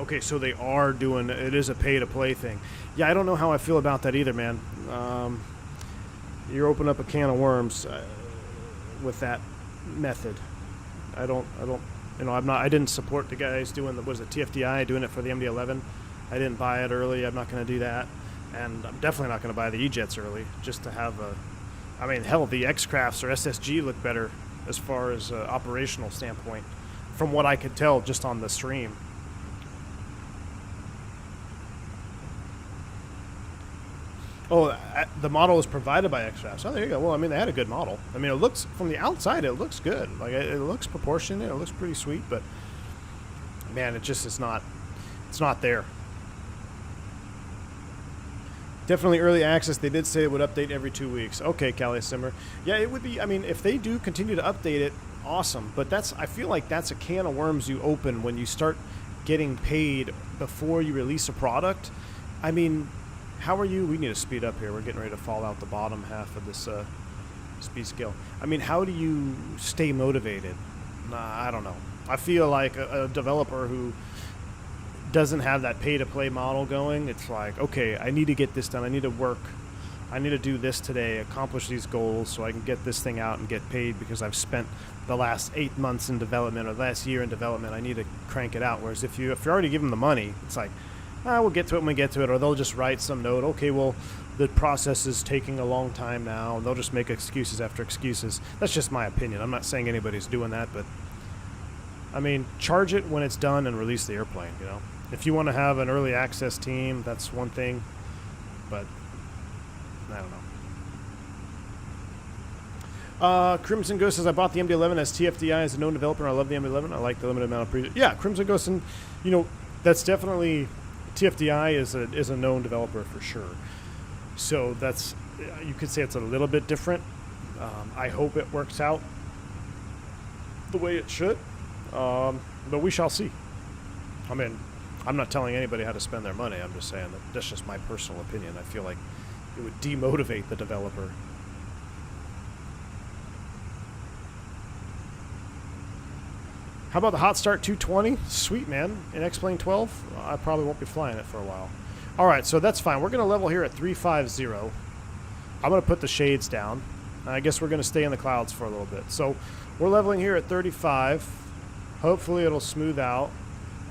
Okay, so they are doing, it is a pay-to-play thing. Yeah, I don't know how I feel about that either, man. You're opening up a can of worms with that method. I didn't support the guys doing TFDI, doing it for the MD-11. I didn't buy it early. I'm not going to do that. And I'm definitely not going to buy the E-Jets early just to have hell, the X-Crafts or SSG look better as far as operational standpoint from what I could tell just on the stream. Oh, the model was provided by X-Traps. Oh, there you go. Well, I mean, they had a good model. I mean, it looks, from the outside, it looks good. Like, it looks proportionate. It looks pretty sweet, but, man, it just is not, it's not there. Definitely early access. They did say it would update every 2 weeks. Okay, Callie Simmer. Yeah, it would be, I mean, if they do continue to update it, awesome. But that's, I feel like that's a can of worms you open when you start getting paid before you release a product. I mean, how are you? We need to speed up here. We're getting ready to fall out the bottom half of this speed scale. I mean, how do you stay motivated? I don't know. I feel like a developer who doesn't have that pay-to-play model going, it's like, okay, I need to get this done. I need to work. I need to do this today, accomplish these goals so I can get this thing out and get paid because I've spent the last 8 months in development or the last year in development. I need to crank it out. Whereas if you're already giving them the money, it's like, we'll get to it when we get to it, or they'll just write some note, okay, well, the process is taking a long time now, and they'll just make excuses after excuses. That's just my opinion. I'm not saying anybody's doing that, but, I mean, charge it when it's done and release the airplane, you know? If you want to have an early access team, that's one thing, but I don't know. Crimson Ghost says, I bought the MD-11 as TFDI as a known developer. I love the MD-11. I like the limited amount of yeah, Crimson Ghost, and, you know, that's definitely... TFDI is a known developer for sure. So that's, you could say it's a little bit different. I hope it works out the way it should, but we shall see. I mean, I'm not telling anybody how to spend their money. I'm just saying that that's just my personal opinion. I feel like it would demotivate the developer. How about the Hot Start 220? Sweet, man. In X-Plane 12? I probably won't be flying it for a while. All right, so that's fine. We're going to level here at 350. I'm going to put the shades down. I guess we're going to stay in the clouds for a little bit. So we're leveling here at 35. Hopefully it'll smooth out.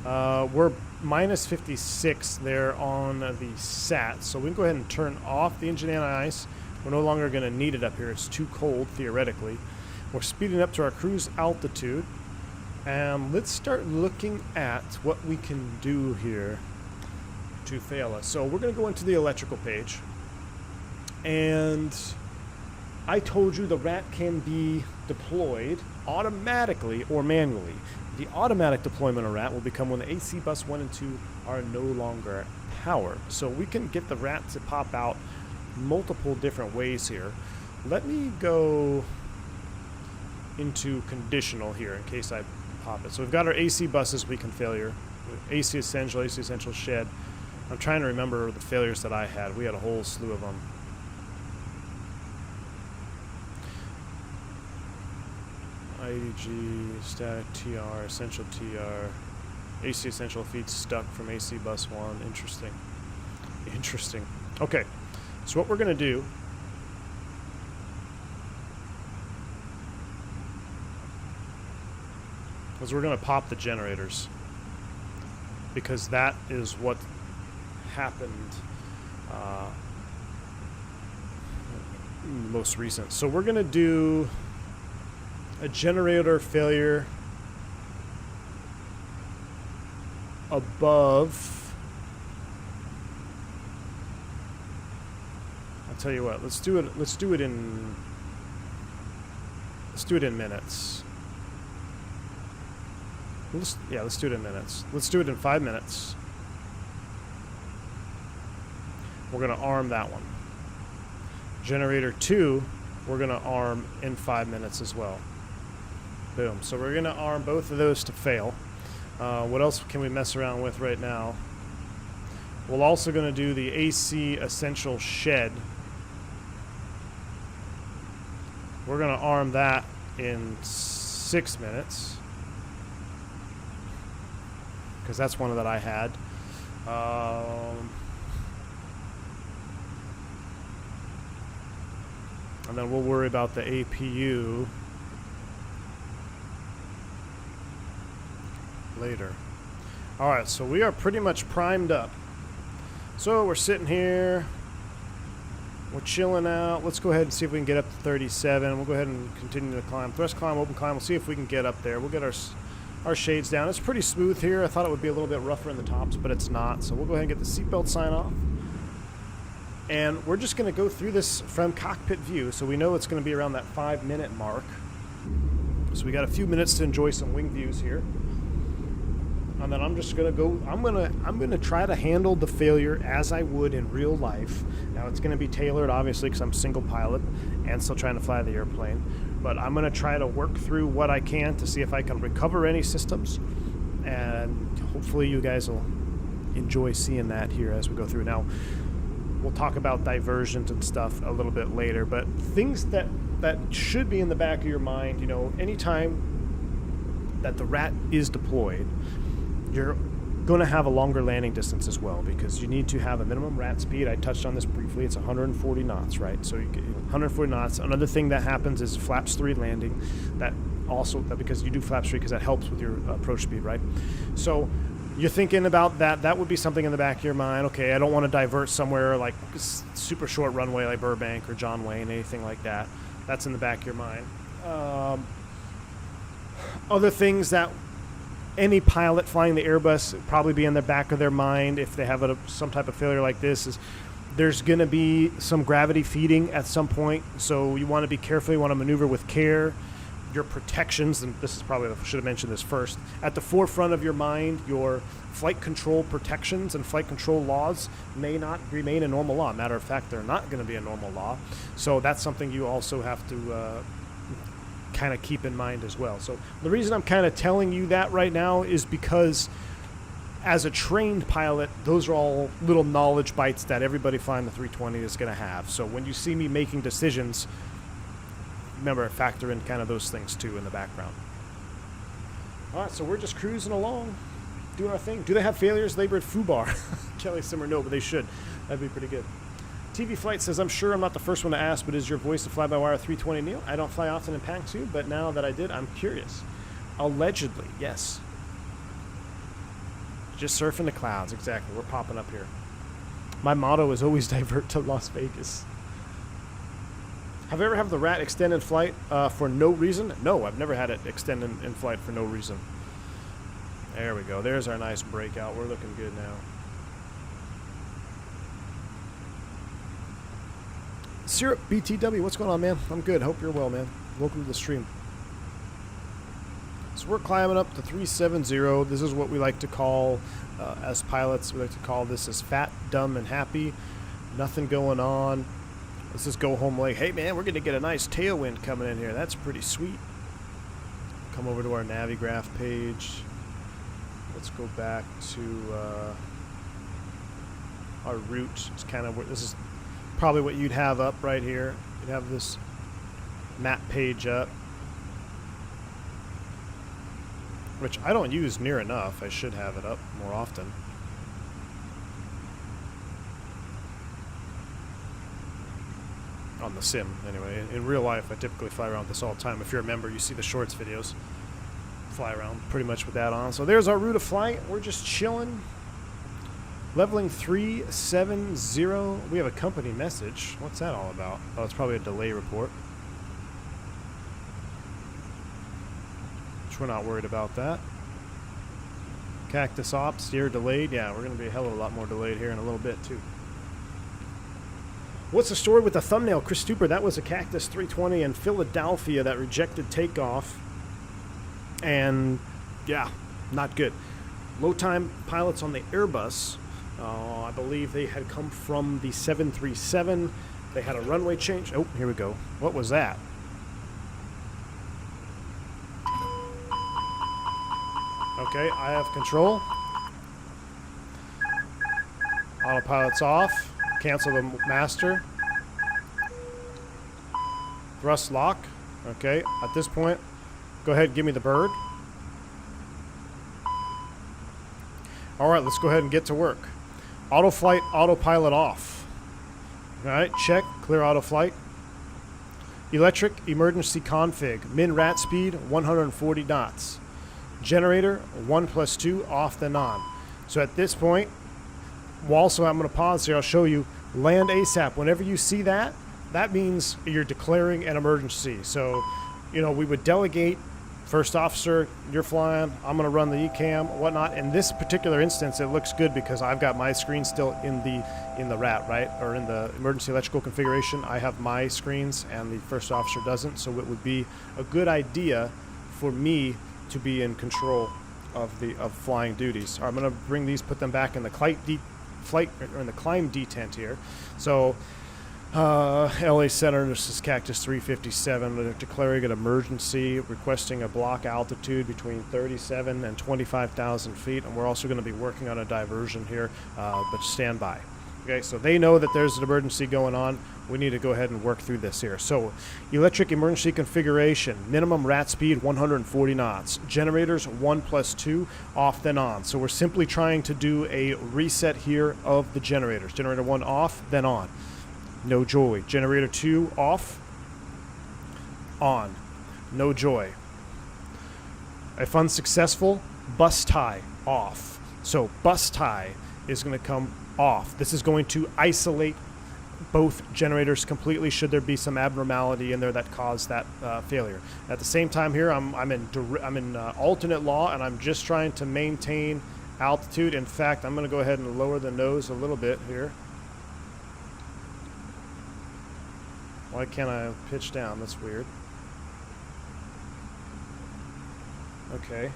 We're minus 56 there on the SAT, so we can go ahead and turn off the engine anti-ice. We're no longer going to need it up here. It's too cold, theoretically. We're speeding up to our cruise altitude. And let's start looking at what we can do here to fail us. So we're going to go into the electrical page. And I told you the RAT can be deployed automatically or manually. The automatic deployment of RAT will become when the AC bus 1 and 2 are no longer powered. So we can get the RAT to pop out multiple different ways here. Let me go into conditional here in case I pop it. So we've got our AC buses we can failure. AC Essential Shed. I'm trying to remember the failures that I had. We had a whole slew of them. IDG, static TR, essential TR, AC Essential feed stuck from AC bus 1. Interesting. Interesting. Okay, so what we're going to do is we're going to pop the generators because that is what happened most recent. So we're going to do a generator failure above. I'll tell you what. Let's do it in minutes. Let's do it in minutes. Let's do it in 5 minutes. We're going to arm that one. Generator 2, we're going to arm in 5 minutes as well. Boom. So we're going to arm both of those to fail. What else can we mess around with right now? We're also going to do the AC Essential Shed. We're going to arm that in 6 minutes. Because that's one that I had. And then we'll worry about the APU later. Alright, so we are pretty much primed up. So we're sitting here. We're chilling out. Let's go ahead and see if we can get up to 37. We'll go ahead and continue to climb. Thrust climb, open climb. We'll see if we can get up there. We'll get our shades down. It's pretty smooth here. I thought it would be a little bit rougher in the tops, but it's not. So we'll go ahead and get the seatbelt sign off. And we're just going to go through this from cockpit view, so we know it's going to be around that 5-minute mark. So we got a few minutes to enjoy some wing views here. And then I'm just going to go, I'm going to try to handle the failure as I would in real life. Now it's going to be tailored, obviously, because I'm single pilot and still trying to fly the airplane. But I'm going to try to work through what I can to see if I can recover any systems. And hopefully you guys will enjoy seeing that here as we go through. Now, we'll talk about diversions and stuff a little bit later, but things that should be in the back of your mind, you know, anytime that the RAT is deployed, you're going to have a longer landing distance as well, because you need to have a minimum RAT speed. I touched on this briefly. It's 140 knots, right? So you get 140 knots. Another thing that happens is flaps 3 landing. That also, because you do flaps 3 because that helps with your approach speed, right? So you're thinking about that. That would be something in the back of your mind. Okay, I don't want to divert somewhere like super short runway like Burbank or John Wayne, anything like that. That's in the back of your mind. Other things that any pilot flying the Airbus would probably be in the back of their mind if they have some type of failure like this is there's going to be some gravity feeding at some point. So you want to be careful. You want to maneuver with care. Your protections, and this is probably, I should have mentioned this first, at the forefront of your mind, your flight control protections and flight control laws may not remain a normal law. Matter of fact, they're not going to be a normal law. So that's something you also have to kind of keep in mind as well. So the reason I'm kind of telling you that right now is because as a trained pilot, those are all little knowledge bites that everybody flying the 320 is going to have. So when you see me making decisions, remember, factor in kind of those things too in the background. All right, so we're just cruising along, doing our thing. Do they have failures? Labor at FUBAR. Kelly Simmer, no, but they should. That'd be pretty good. TV Flight says, I'm sure I'm not the first one to ask, but is your voice a fly-by-wire 320 Neo? I don't fly often in Pangsu, but now that I did, I'm curious. Allegedly, yes. Just surfing the clouds, exactly. We're popping up here. My motto is always divert to Las Vegas. Have you ever had the RAT extend in flight for no reason? No, I've never had it extend in flight for no reason. There we go. There's our nice breakout. We're looking good now. Syrup BTW, what's going on, man? I'm good. Hope you're well, man. Welcome to the stream. So we're climbing up to 370. This is what we like to call, as pilots, we like to call this as fat, dumb, and happy. Nothing going on. Let's just go home like, hey, man, we're going to get a nice tailwind coming in here. That's pretty sweet. Come over to our Navigraph page. Let's go back to our route. It's kind of where this is probably what you'd have up right here. You'd have this map page up, which I don't use near enough. I should have it up more often. On the sim, anyway. In real life, I typically fly around this all the time. If you're a member, you see the shorts videos. Fly around pretty much with that on. So there's our route of flight. We're just chilling. Leveling 370. We have a company message. What's that all about? Oh, it's probably a delay report. Which we're not worried about that. Cactus Ops, you're delayed. Yeah, we're going to be a hell of a lot more delayed here in a little bit, too. What's the story with the thumbnail? Chris Stuper, that was a Cactus 320 in Philadelphia that rejected takeoff. And, yeah, not good. Low-time pilots on the Airbus, I believe they had come from the 737. They had a runway change. Oh, here we go. What was that? Okay, I have control. Autopilot's off. Cancel the master. Thrust lock. Okay, at this point, go ahead and give me the bird. Alright, let's go ahead and get to work. Auto flight, autopilot off. Alright, check, clear auto flight. Electric emergency config. Min rat speed 140 knots. Generator 1+2 off then on. So at this point, also I'm going to pause here. I'll show you land ASAP. Whenever you see that, that means you're declaring an emergency. So, you know, we would delegate First officer, you're flying. I'm going to run the ECAM, whatnot. In this particular instance, it looks good because I've got my screen still in the RAT, right? Or in the emergency electrical configuration. I have my screens and the first officer doesn't. So it would be a good idea for me to be in control of flying duties. I'm going to bring these, put them back in the climb detent here. So LA Center, this is Cactus 357, declaring an emergency, requesting a block altitude between 37 and 25,000 feet, and we're also going to be working on a diversion here, but stand by. Okay, so they know that there's an emergency going on. We need to go ahead and work through this here. So, electric emergency configuration, minimum RAT speed 140 knots, generators 1+2, off then on. So we're simply trying to do a reset here of the generators. Generator 1 off, then on. No joy. Generator 2 off, on. No joy. If unsuccessful, bus tie off. So bus tie is going to come off. This is going to isolate both generators completely should there be some abnormality in there that caused that failure. At the same time here, I'm in alternate law, and I'm just trying to maintain altitude. In fact, I'm going to go ahead and lower the nose a little bit here. Why can't I pitch down? That's weird. Okay.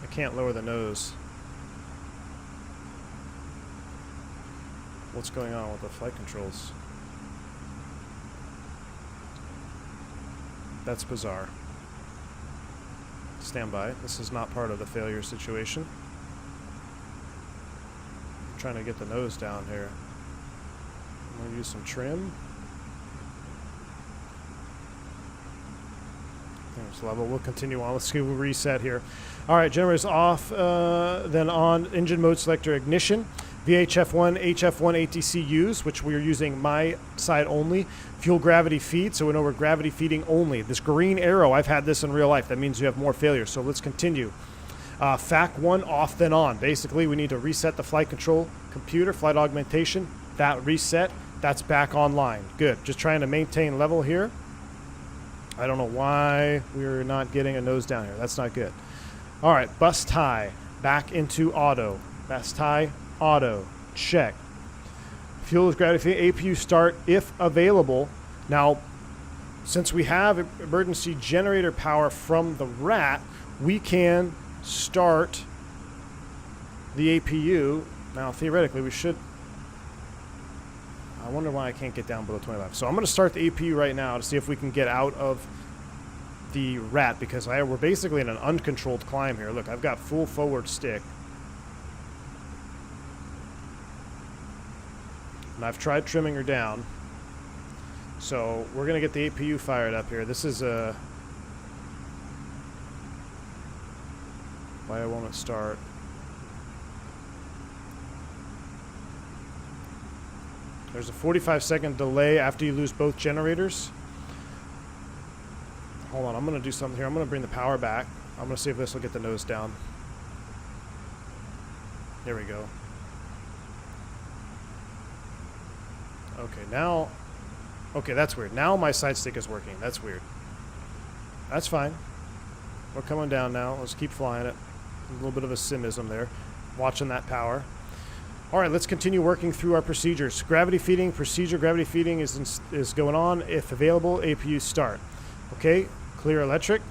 I can't lower the nose. What's going on with the flight controls? That's bizarre. Stand by. This is not part of the failure situation. I'm trying to get the nose down here. I'm going to use some trim. There's level. We'll continue on. Let's do a reset here. All right, generators off, then on. Engine mode selector ignition. VHF1, HF1 ATC use, which we're using my side only. Fuel gravity feed, so we know we're gravity feeding only. This green arrow, I've had this in real life. That means you have more failures. So let's continue. FAC1 off, then on. Basically, we need to reset the flight control computer, flight augmentation. That reset. That's back online. Good. Just trying to maintain level here. I don't know why we're not getting a nose down here. That's not good. All right, bus tie. Back into auto. Bus tie, auto. Check. Fuel is gravity. APU start if available. Now, since we have emergency generator power from the RAT, we can start the APU. Now, theoretically, we should... I wonder why I can't get down below 25. So I'm going to start the APU right now to see if we can get out of the RAT, because we're basically in an uncontrolled climb here. Look, I've got full forward stick. And I've tried trimming her down. So we're going to get the APU fired up here. This is a... Why won't it start? There's a 45-second delay after you lose both generators. Hold on, I'm going to do something here. I'm going to bring the power back. I'm going to see if this will get the nose down. There we go. Okay, now... Okay, that's weird. Now my side stick is working. That's weird. That's fine. We're coming down now. Let's keep flying it. A little bit of a simism there. Watching that power. All right, let's continue working through our procedures. Gravity feeding procedure. Gravity feeding is going on. If available, APU start. Okay, clear electric.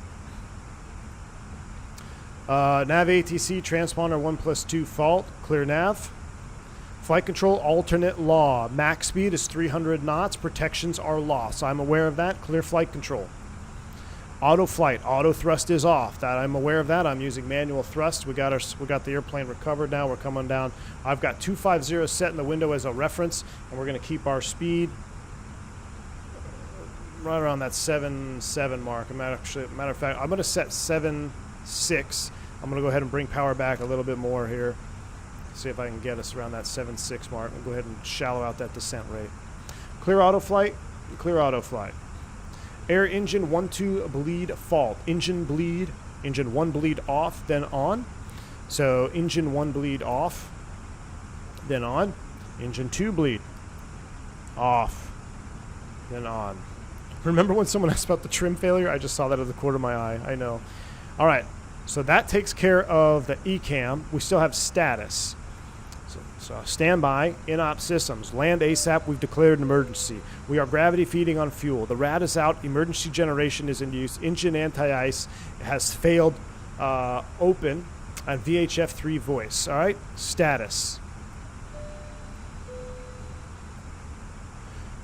Nav ATC transponder 1+2 fault. Clear nav. Flight control alternate law. Max speed is 300 knots. Protections are lost. I'm aware of that. Clear flight control. Auto flight, auto thrust is off. That I'm aware of that. I'm using manual thrust. We got the airplane recovered now. We're coming down. I've got 250 set in the window as a reference, and we're going to keep our speed right around that 7.7 mark. Matter of fact, I'm going to set 7.6. I'm going to go ahead and bring power back a little bit more here. See if I can get us around that 7.6 mark. We'll go ahead and shallow out that descent rate. Clear auto flight. Clear auto flight. Air engine 1-2 bleed fault. Engine 1 bleed off, then on. So engine 1 bleed off, then on. Engine 2 bleed off, then on. Remember when someone asked about the trim failure? I just saw that out of the corner of my eye. I know. All right. So that takes care of the ECAM. We still have status. So stand by, in-op systems. Land ASAP, we've declared an emergency. We are gravity feeding on fuel. The rad is out, emergency generation is in use, engine anti-ice has failed open, and VHF 3 voice. All right, status.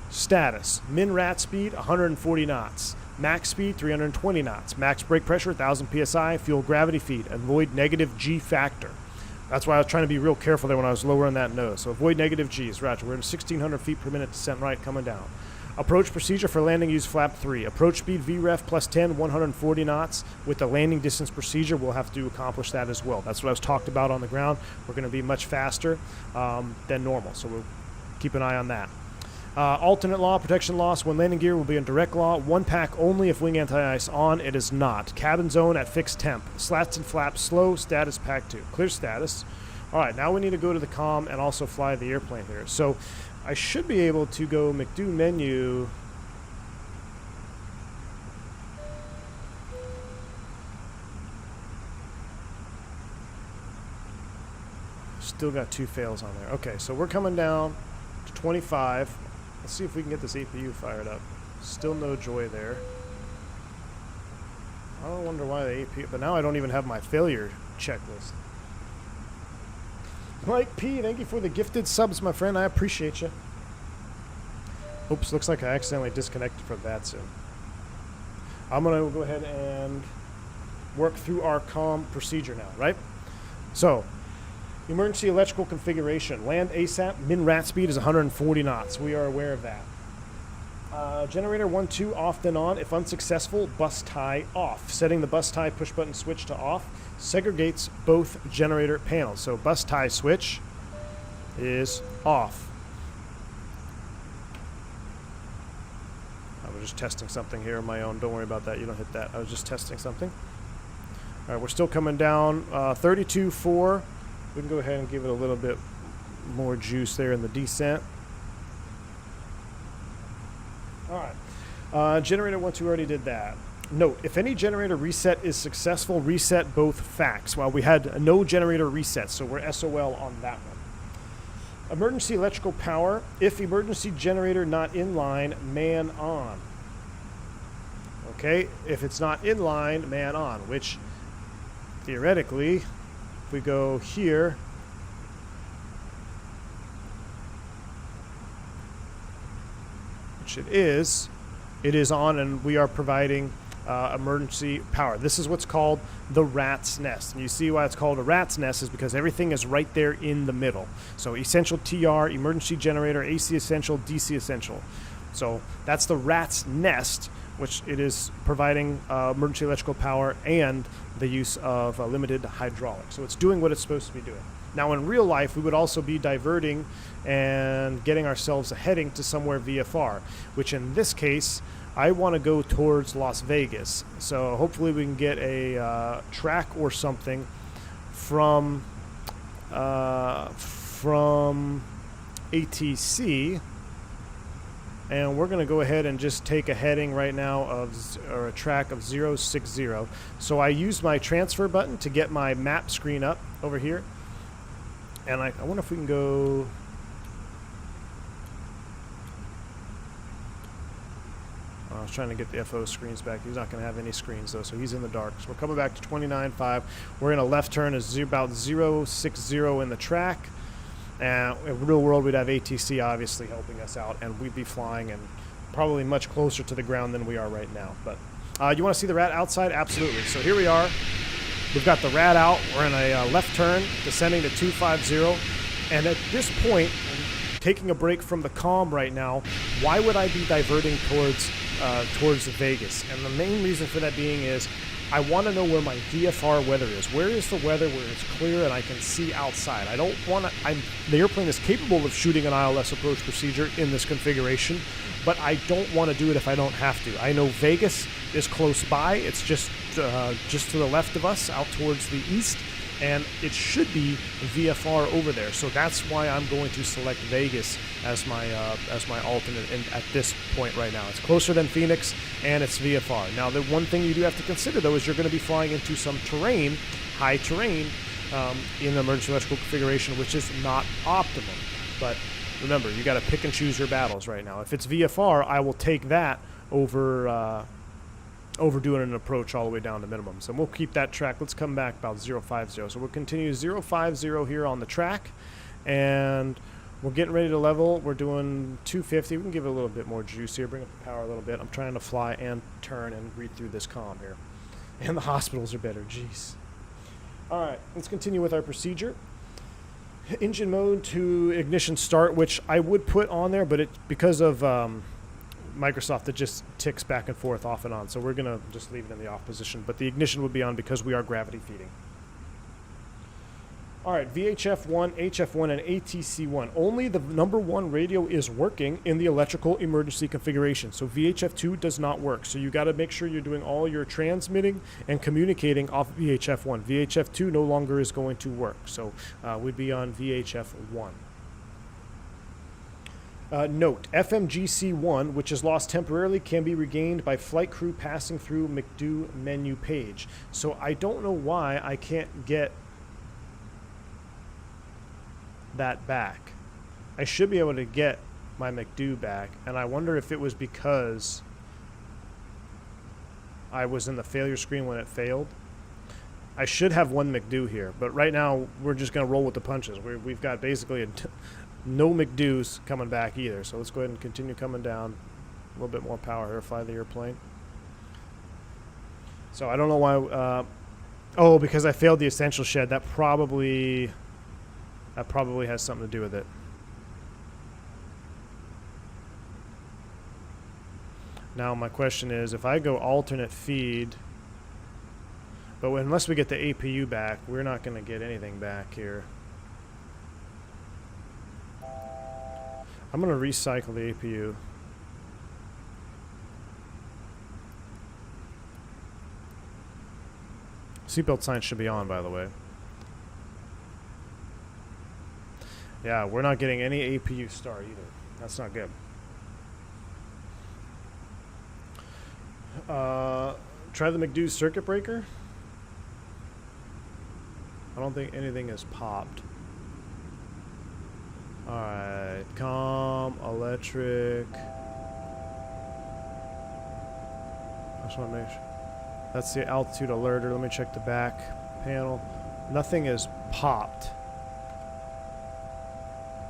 Status, min rat speed 140 knots. Max speed 320 knots. Max brake pressure 1000 psi. Fuel gravity feed. Avoid negative G factor. That's why I was trying to be real careful there when I was lowering that nose. So avoid negative G's. Roger. We're at 1600 feet per minute descent right coming down. Approach procedure for landing, use flap 3. Approach speed VREF plus 10, 140 knots. With the landing distance procedure, we'll have to accomplish that as well. That's what I was talked about on the ground. We're going to be much faster than normal. So we'll keep an eye on that. Alternate law, protection loss. When landing gear will be in direct law. One pack only if wing anti-ice on. It is not. Cabin zone at fixed temp. Slats and flaps slow. Status pack 2. Clear status. All right, now we need to go to the comm and also fly the airplane here. So I should be able to go McDo menu. Still got 2 fails on there. Okay, so we're coming down to 25. Let's see if we can get this APU fired up. Still no joy there. I don't wonder why the APU, but now I don't even have my failure checklist. Mike P, thank you for the gifted subs, my friend. I appreciate you. Oops, looks like I accidentally disconnected from that soon. I'm going to go ahead and work through our comm procedure now, right? So, emergency electrical configuration. Land ASAP. Min rat speed is 140 knots. We are aware of that. Generator 1-2 off then on. If unsuccessful, bus tie off. Setting the bus tie push button switch to off segregates both generator panels. So bus tie switch is off. I was just testing something here on my own. Don't worry about that. You don't hit that. I was just testing something. All right, we're still coming down. 32.4. We can go ahead and give it a little bit more juice there in the descent. All right. Generator 1-2 already did that. Note, if any generator reset is successful, reset both facts. Well, we had no generator reset, so we're SOL on that one. Emergency electrical power. If emergency generator not in line, man on. Okay, if it's not in line, man on, which theoretically, if we go here, which it is on, and we are providing emergency power. This is what's called the rat's nest. And you see why it's called a rat's nest is because everything is right there in the middle. So essential TR, emergency generator, AC essential, DC essential. So that's the rat's nest, which it is providing emergency electrical power and the use of limited hydraulics. So it's doing what it's supposed to be doing. Now in real life, we would also be diverting and getting ourselves a heading to somewhere VFR, which in this case, I want to go towards Las Vegas. So hopefully we can get a track or something from ATC. And we're going to go ahead and just take a heading right now or a track of 060. So I use my transfer button to get my map screen up over here. And I wonder if we can go... I was trying to get the FO screens back. He's not going to have any screens, though, so he's in the dark. So we're coming back to 29.5. We're in a left turn is about 060 in the track. And in real world, we'd have ATC obviously helping us out, and we'd be flying and probably much closer to the ground than we are right now. But you want to see the rat outside? Absolutely. So here we are. We've got the rat out. We're in a left turn, descending to 250. And at this point, taking a break from the comm right now, why would I be diverting towards Vegas? And the main reason for that being is I want to know where my VFR weather is. Where is the weather where it's clear and I can see outside? I don't want to... The airplane is capable of shooting an ILS approach procedure in this configuration, but I don't want to do it if I don't have to. I know Vegas is close by. It's just to the left of us, out towards the east. and it should be VFR over there. So that's why I'm going to select Vegas as my alternate at this point right now. It's closer than Phoenix, and it's VFR. Now, the one thing you do have to consider, though, is you're going to be flying into some terrain, high terrain, in emergency electrical configuration, which is not optimum. But remember, you got to pick and choose your battles right now. If it's VFR, I will take that over doing an approach all the way down to minimums. And we'll keep that track. Let's come back about 050. So we'll continue 050 here on the track. And we're getting ready to level. We're doing 250. We can give it a little bit more juice here. Bring up the power a little bit. I'm trying to fly and turn and read through this comm here. And the hospitals are better. Jeez. All right. Let's continue with our procedure. Engine mode to ignition start, which I would put on there, but because of Microsoft, it just ticks back and forth off and on, so we're going to just leave it in the off position, but the ignition would be on because we are gravity feeding. Alright, VHF1, HF1, and ATC1. Only the number 1 radio is working in the electrical emergency configuration, so VHF2 does not work, so you got to make sure you're doing all your transmitting and communicating off VHF1. VHF2 no longer is going to work, so we'd be on VHF1. Note, FMGC1, which is lost temporarily, can be regained by flight crew passing through McDo menu page. So I don't know why I can't get that back. I should be able to get my McDo back, and I wonder if it was because I was in the failure screen when it failed. I should have one McDo here, but right now we're just going to roll with the punches. We've got basically no McDo's coming back either, so let's go ahead and continue coming down. A little bit more power here, fly the airplane. So I don't know why, oh, because I failed the essential shed. That probably has something to do with it. Now my question is, if I go alternate feed, but unless we get the APU back, we're not going to get anything back here. I'm going to recycle the APU. Seatbelt sign should be on, by the way. Yeah, we're not getting any APU start either. That's not good. Try the McDo circuit breaker. I don't think anything has popped. Alright, comm, electric. I just want to make sure. That's the altitude alerter. Let me check the back panel. Nothing is popped.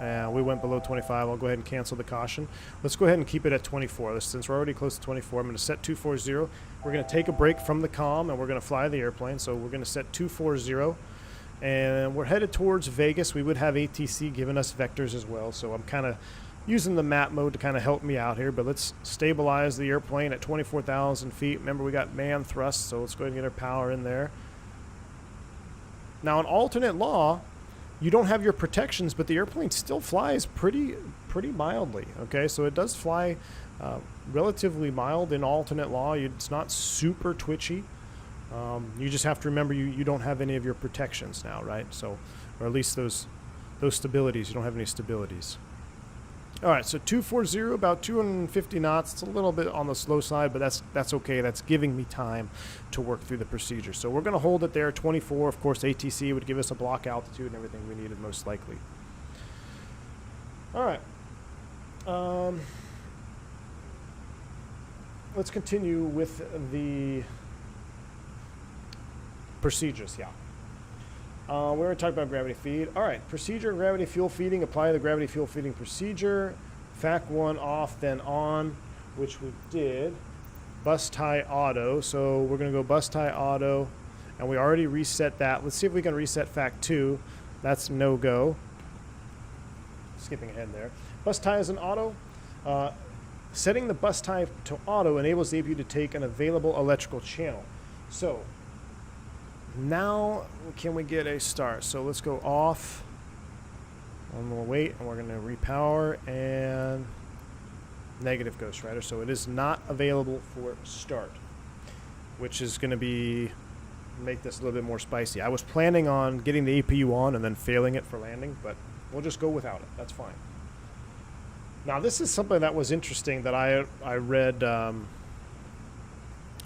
And we went below 25. I'll go ahead and cancel the caution. Let's go ahead and keep it at 24. Since we're already close to 24, I'm going to set 240. We're going to take a break from the comm, and we're going to fly the airplane. So we're going to set 240. And we're headed towards Vegas. We would have ATC giving us vectors as well. So I'm kind of using the map mode to kind of help me out here. But let's stabilize the airplane at 24,000 feet. Remember, we got man thrust, so let's go ahead and get our power in there. Now, in alternate law, you don't have your protections, but the airplane still flies pretty mildly. Okay, so it does fly relatively mild in alternate law. It's not super twitchy. You just have to remember you don't have any of your protections now, right? So, or at least those stabilities. You don't have any stabilities. All right, so 240, about 250 knots. It's a little bit on the slow side, but that's okay. That's giving me time to work through the procedure. So we're going to hold it there, 24. Of course, ATC would give us a block altitude and everything we needed most likely. All right. Let's continue with the procedures, yeah. We're going to talk about gravity feed. All right, procedure and gravity fuel feeding. Apply the gravity fuel feeding procedure. FAC 1 off, then on, which we did. Bus tie auto. So we're going to go bus tie auto, and we already reset that. Let's see if we can reset FAC 2. That's no go. Skipping ahead there. Bus tie is an auto. Setting the bus tie to auto enables the APU to take an available electrical channel. So now can we get a start? So let's go off. And we'll wait, and we're going to repower, and negative Ghost Rider. So it is not available for start, which is going to be make this a little bit more spicy. I was planning on getting the APU on and then failing it for landing, but we'll just go without it. That's fine. Now, this is something that was interesting that I read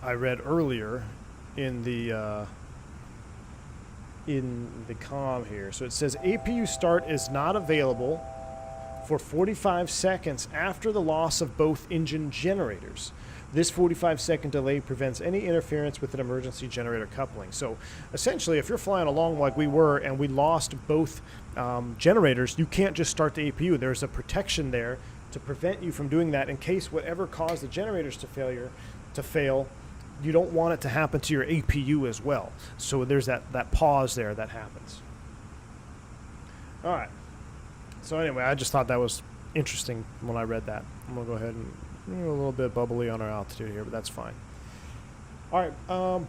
earlier in the comm here. So it says APU start is not available for 45 seconds after the loss of both engine generators. This 45-second delay prevents any interference with an emergency generator coupling. So essentially, if you're flying along like we were and we lost both generators, you can't just start the APU. There's a protection there to prevent you from doing that in case whatever caused the generators to fail, you don't want it to happen to your APU as well. So there's that pause there that happens. All right. So anyway, I just thought that was interesting when I read that. I'm going to go ahead and a little bit bubbly on our altitude here, but that's fine. All right,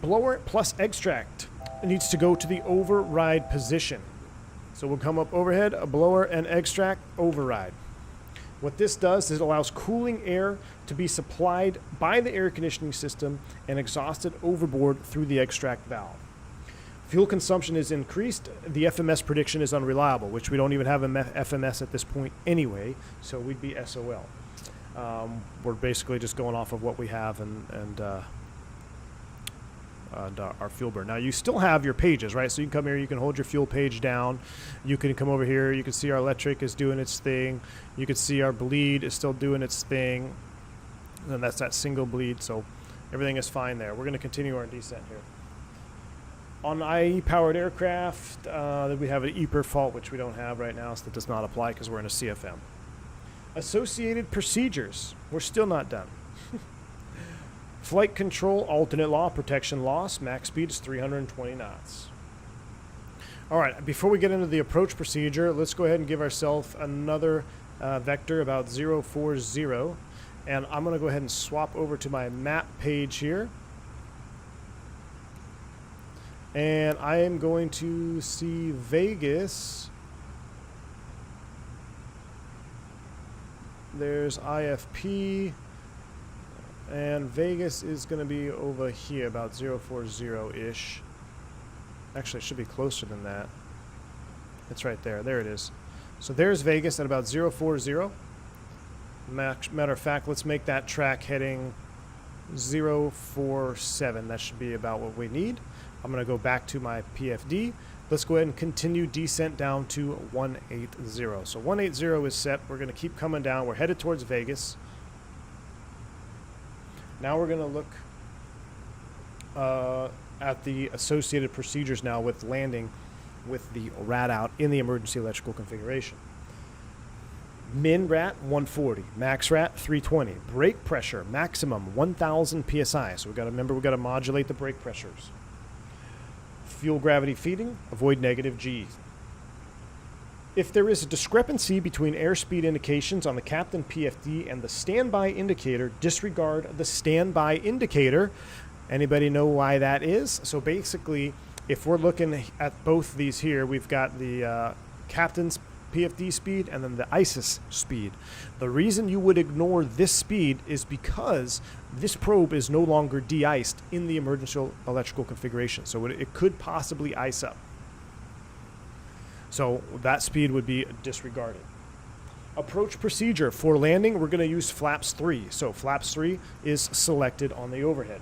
blower plus extract needs to go to the override position. So we'll come up overhead, a blower and extract, override. What this does is it allows cooling air to be supplied by the air conditioning system and exhausted overboard through the extract valve. Fuel consumption is increased. The FMS prediction is unreliable, which we don't even have a FMS at this point anyway, so we'd be SOL. We're basically just going off of what we have and our fuel burn. Now, you still have your pages, right? So you can come here, you can hold your fuel page down. You can come over here, you can see our electric is doing its thing. You can see our bleed is still doing its thing. And that's that single bleed, so everything is fine there. We're going to continue our descent here. On IE-powered aircraft, we have an EPR fault, which we don't have right now, so that does not apply because we're in a CFM. Associated procedures. We're still not done. Flight control, alternate law, protection loss. Max speed is 320 knots. All right, before we get into the approach procedure, let's go ahead and give ourselves another vector about 040. And I'm going to go ahead and swap over to my map page here. And I am going to see Vegas. There's IFP. And Vegas is going to be over here, about 040-ish. Actually, it should be closer than that. It's right there. There it is. So there's Vegas at about 040. Matter of fact, let's make that track heading 047. That should be about what we need. I'm going to go back to my PFD. Let's go ahead and continue descent down to 180. So 180 is set. We're going to keep coming down. We're headed towards Vegas. Now we're going to look at the associated procedures now with landing with the RAT out in the emergency electrical configuration. Min RAT 140, max RAT 320, brake pressure maximum 1000 psi. So we got to remember we got to modulate the brake pressures. Fuel gravity feeding, avoid negative G. If there is a discrepancy between airspeed indications on the Captain PFD and the standby indicator, disregard the standby indicator. Anybody know why that is? So basically, if we're looking at both these here, we've got the Captain's PFD speed and then the ISIS speed. The reason you would ignore this speed is because this probe is no longer de-iced in the emergency electrical configuration. So it could possibly ice up. So that speed would be disregarded. Approach procedure. For landing, we're going to use flaps 3. So flaps 3 is selected on the overhead.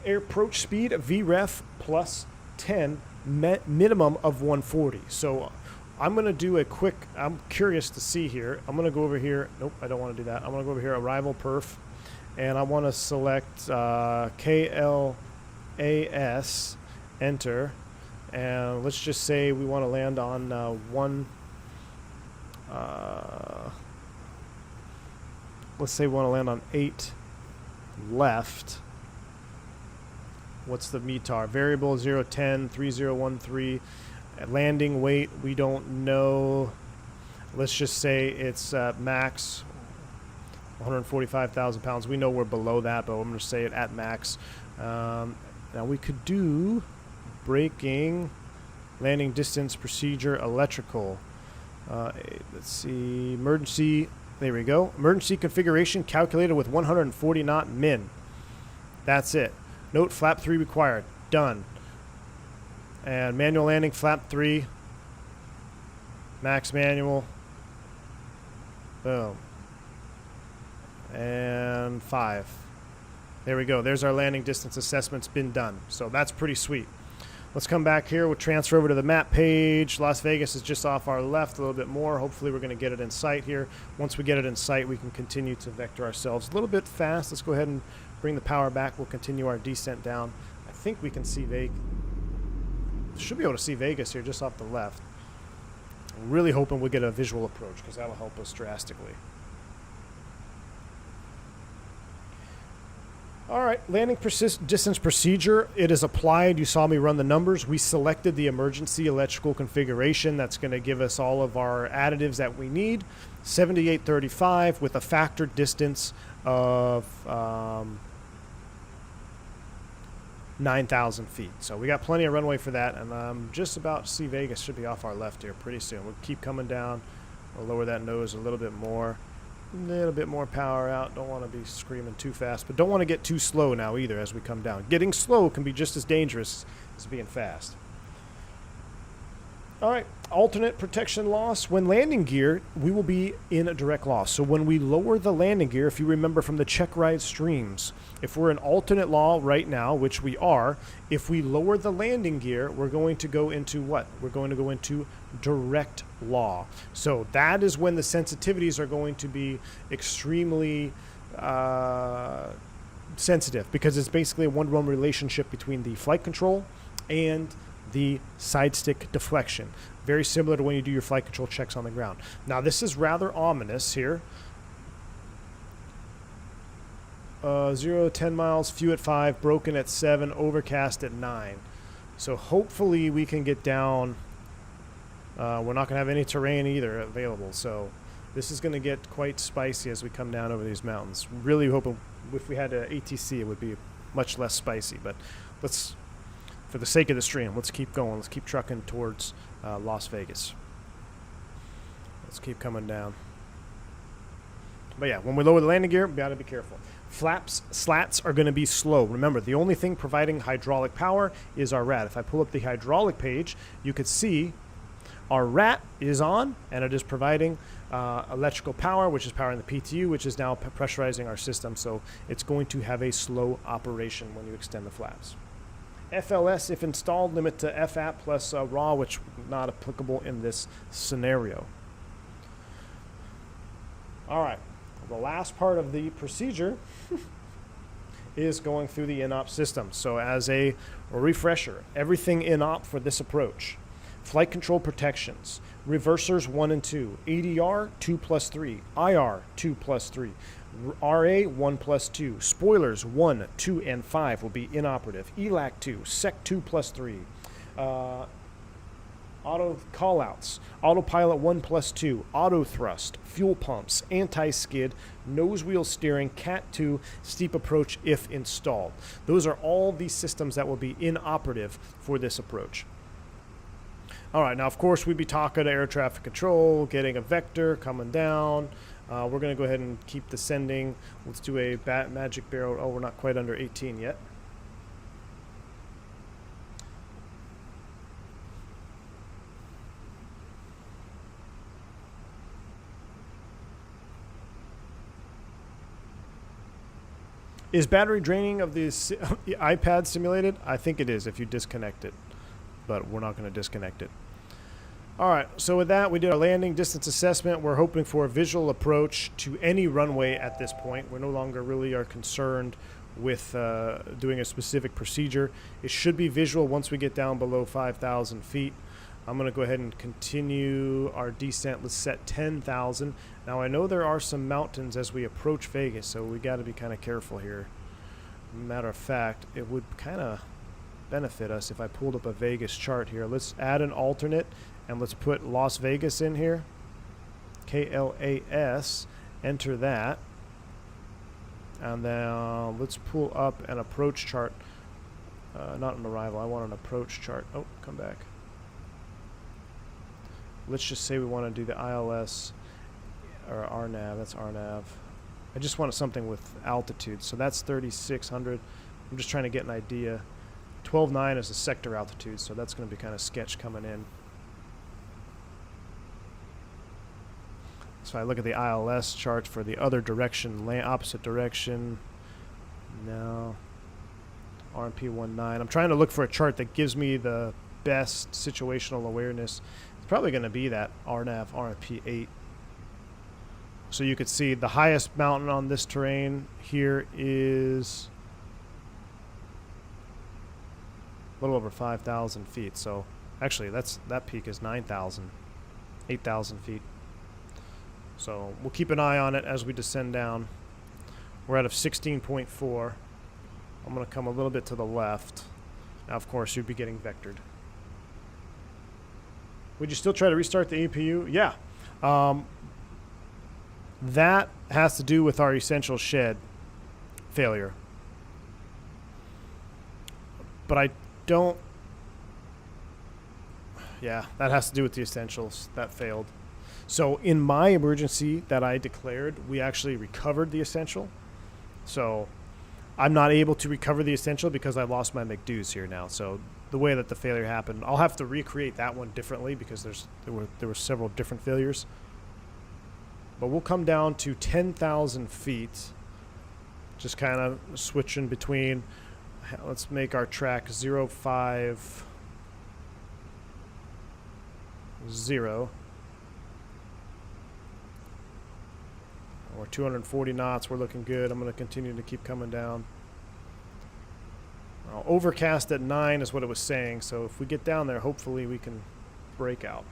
Air approach speed, VREF plus 10, minimum of 140. So I'm going to do a quick, I'm curious to see here. I'm going to go over here. Nope, I don't want to do that. I'm going to go over here, arrival perf. And I want to select KLAS, enter. And let's just say we want to land on let's say we want to land on 8 left. What's the METAR? Variable 010, 3013. Landing weight, we don't know. Let's just say it's max 145,000 pounds. We know we're below that, but I'm going to say it at max. Now we could do braking, landing distance procedure, electrical. Let's see, emergency, there we go. Emergency configuration calculated with 140 knot min. That's it. Note, flap 3 required. Done. And manual landing, flap 3. Max manual. Boom. And 5. There we go. There's our landing distance assessment's been done. So that's pretty sweet. Let's come back here. We'll transfer over to the map page. Las Vegas is just off our left a little bit more. Hopefully we're going to get it in sight here. Once we get it in sight, we can continue to vector ourselves a little bit fast. Let's go ahead and bring the power back. We'll continue our descent down. I think we can see Vegas. Should be able to see Vegas here just off the left. I'm really hoping we'll get a visual approach because that'll help us drastically. All right, landing distance procedure. It is applied. You saw me run the numbers. We selected the emergency electrical configuration. That's going to give us all of our additives that we need. 7835 with a factor distance of 9,000 feet. So we got plenty of runway for that. And I'm just about to see Vegas. Should be off our left here pretty soon. We'll keep coming down. We'll lower that nose a little bit more. A little bit more power out. Don't want to be screaming too fast, but don't want to get too slow now either as we come down. Getting slow can be just as dangerous as being fast. All right, alternate protection loss. When landing gear, we will be in a direct loss. So when we lower the landing gear, if you remember from the check ride streams, if we're in alternate law right now, which we are, if we lower the landing gear, we're going to go into what? We're going to go into direct law. So that is when the sensitivities are going to be extremely sensitive, because it's basically a one-to-one relationship between the flight control and the side stick deflection. Very similar to when you do your flight control checks on the ground. Now this is rather ominous here. 0 to 10 miles, few at 5, broken at 7, overcast at 9. So hopefully we can get down. We're not going to have any terrain either available. So this is going to get quite spicy as we come down over these mountains. Really hoping if we had an ATC it would be much less spicy. But let's, for the sake of the stream, let's keep going. Let's keep trucking towards Las Vegas. Let's keep coming down. But yeah, when we lower the landing gear, we got to be careful. Flaps, slats are going to be slow. Remember, the only thing providing hydraulic power is our RAT. If I pull up the hydraulic page, you could see our RAT is on, and it is providing electrical power, which is powering the PTU, which is now pressurizing our system. So it's going to have a slow operation when you extend the flaps. FLS, if installed, limit to FAP plus RAW, which not applicable in this scenario. All right, the last part of the procedure is going through the in-op system. So as a refresher, everything in-op for this approach: flight control protections, reversers 1 and 2, ADR 2 plus 3, IR 2 plus 3, RA 1 plus 2, spoilers 1, 2, and 5 will be inoperative. ELAC 2, SEC 2 plus 3, auto callouts, autopilot 1 plus 2, auto thrust, fuel pumps, anti-skid, nose wheel steering, CAT 2, steep approach if installed. Those are all the systems that will be inoperative for this approach. All right, now of course we'd be talking to air traffic control, getting a vector, coming down. We're going to go ahead and keep descending. Let's do a magic barrel. Oh, we're not quite under 18 yet. Is battery draining of the iPad simulated? I think it is if you disconnect it, but we're not going to disconnect it. All right, so with that, we did our landing distance assessment. We're hoping for a visual approach to any runway at this point. We no longer really are concerned with doing a specific procedure. It should be visual once we get down below 5,000 feet. I'm going to go ahead and continue our descent. Let's set 10,000. Now, I know there are some mountains as we approach Vegas, so we got to be kind of careful here. Matter of fact, it would kind of benefit us if I pulled up a Vegas chart here. Let's add an alternate, and let's put Las Vegas in here. KLAS, enter that. And then let's pull up an approach chart. Not an arrival, I want an approach chart. Oh, come back. Let's just say we want to do the ILS or RNAV. That's RNAV. I just want something with altitude. So that's 3,600. I'm just trying to get an idea. 12.9 is the sector altitude, so that's going to be kind of sketch coming in. So I look at the ILS chart for the other direction, opposite direction. No. RMP 19. I'm trying to look for a chart that gives me the best situational awareness. It's probably going to be that RNAV RMP 8. So you could see the highest mountain on this terrain here is a little over 5,000 feet. So actually that peak is 9,000, 8,000 feet. So we'll keep an eye on it as we descend down. We're out of 16.4. I'm going to come a little bit to the left. Now, of course, you'd be getting vectored. Would you still try to restart the APU? Yeah. That has to do with our essential shed failure. But I don't... Yeah, that has to do with the essentials. That failed. So in my emergency that I declared, we actually recovered the essential. So I'm not able to recover the essential because I lost my McDo's here now. So the way that the failure happened, I'll have to recreate that one differently because there were several different failures. But we'll come down to 10,000 feet, just kind of switching between. Let's make our track 050. We're 240 knots. We're looking good. I'm going to continue to keep coming down. Overcast at 9 is what it was saying. So if we get down there, hopefully we can break out.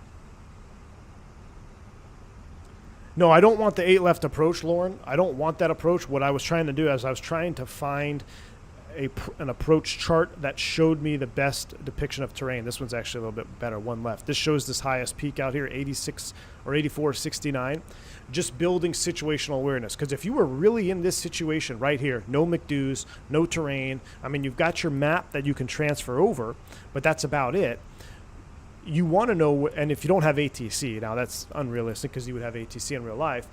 No, I don't want the 8 left approach, Lauren. I don't want that approach. What I was trying to do is I was trying to find an approach chart that showed me the best depiction of terrain. This one's actually a little bit better, one left. This shows this highest peak out here, 86 or 84.69. Just building situational awareness. Because if you were really in this situation right here, no McDo's, no terrain, I mean, you've got your map that you can transfer over, but that's about it. You want to know, and if you don't have ATC, now that's unrealistic because you would have ATC in real life,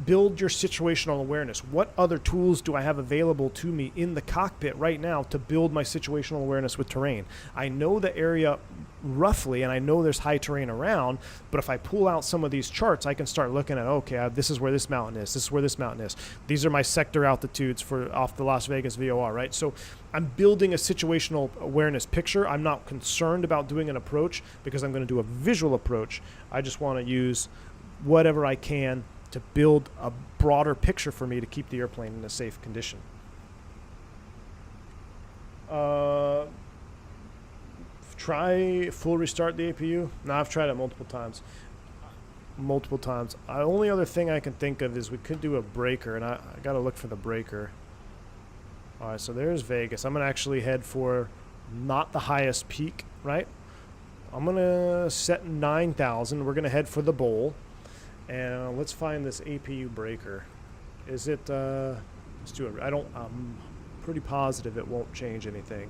build your situational awareness. What other tools do I have available to me in the cockpit right now to build my situational awareness with terrain? I know the area roughly, and I know there's high terrain around, but if I pull out some of these charts, I can start looking at, okay, this is where this mountain is, this is where this mountain is. These are my sector altitudes for off the Las Vegas VOR, right? So I'm building a situational awareness picture. I'm not concerned about doing an approach because I'm going to do a visual approach. I just want to use whatever I can to build a broader picture for me to keep the airplane in a safe condition. Try full restart the APU. No, I've tried it multiple times. The only other thing I can think of is we could do a breaker, and I got to look for the breaker. All right, so there's Vegas. I'm going to actually head for not the highest peak, right? I'm going to set 9,000. We're going to head for the bowl. And let's find this APU breaker. Is it, let's do it. I'm pretty positive it won't change anything.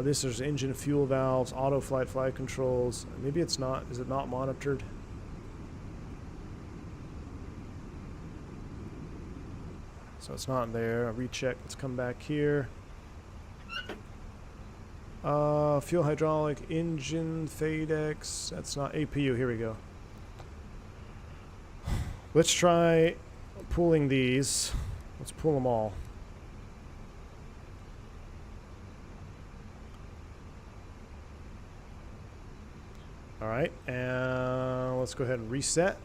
This is engine fuel valves, auto flight controls. Maybe it's not, is it not monitored? So it's not there. I'll recheck, let's come back here. Fuel hydraulic, engine, FADEX, that's not APU, here we go. Let's try pulling these. Let's pull them all. All right, and let's go ahead and reset.